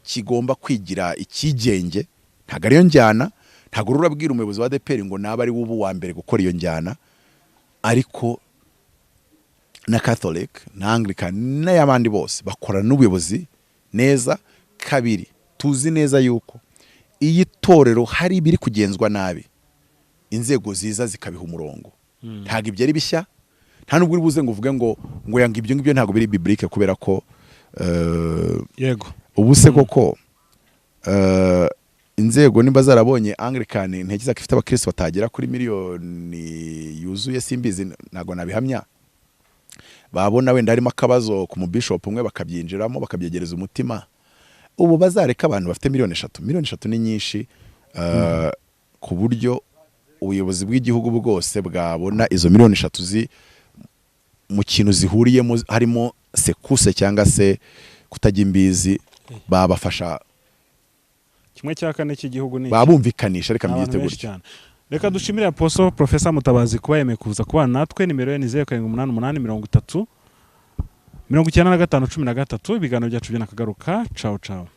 kigomba kwigira ikigenge. Ntago ariyo njyana. Ntago urabwira umuyobozi wa ADEPR ngo naba ari wubu wa mbere gukora iyo njyana. Ariko na Catholic na Anglican n'abandi bose bakorana n'ubuyobozi neza. Kabiri tuzi neza yuko iyi torero hari ibiri kugenzwa nabi, inzego ziza zikabiha umurongo. Ntago ibyo ari bishya, nta nubwo uri buze ngo uvuge ngo yanga ibyo ngibyo, ntago biri biblique, kubera ko yego ubuse koko inzego nimba zarabonye Anglican ntekiza ko ifite abakristo batagera kuri miliyoni yuzuye, simbizi ntago nabihamya. Babona wenda harimo akabazo ku mubishop umwe bakabyinjiramo bakabyegereza umutima. Ubu bazareka abantu bafite miliyoni 3. Miliyoni 3 ni nyinshi, ku buryo ubuyobozi bw'igihugu bwose bwabona izo miliyoni 3 mu kintu zihuriyemo, harimo sekuse cyangwa se kutajya imbizi, babafasha kimwe cya kane cy'igihugu ni babumvikanisha. Reka mbyite gutya. Reka dushimire Apostle Professor Mutabazi kuba yemeye kuza kubana natwe. Nimero ye ni 0788 30 95 13. Ibiganiro byacu byo nakagaruka. Ciao ciao.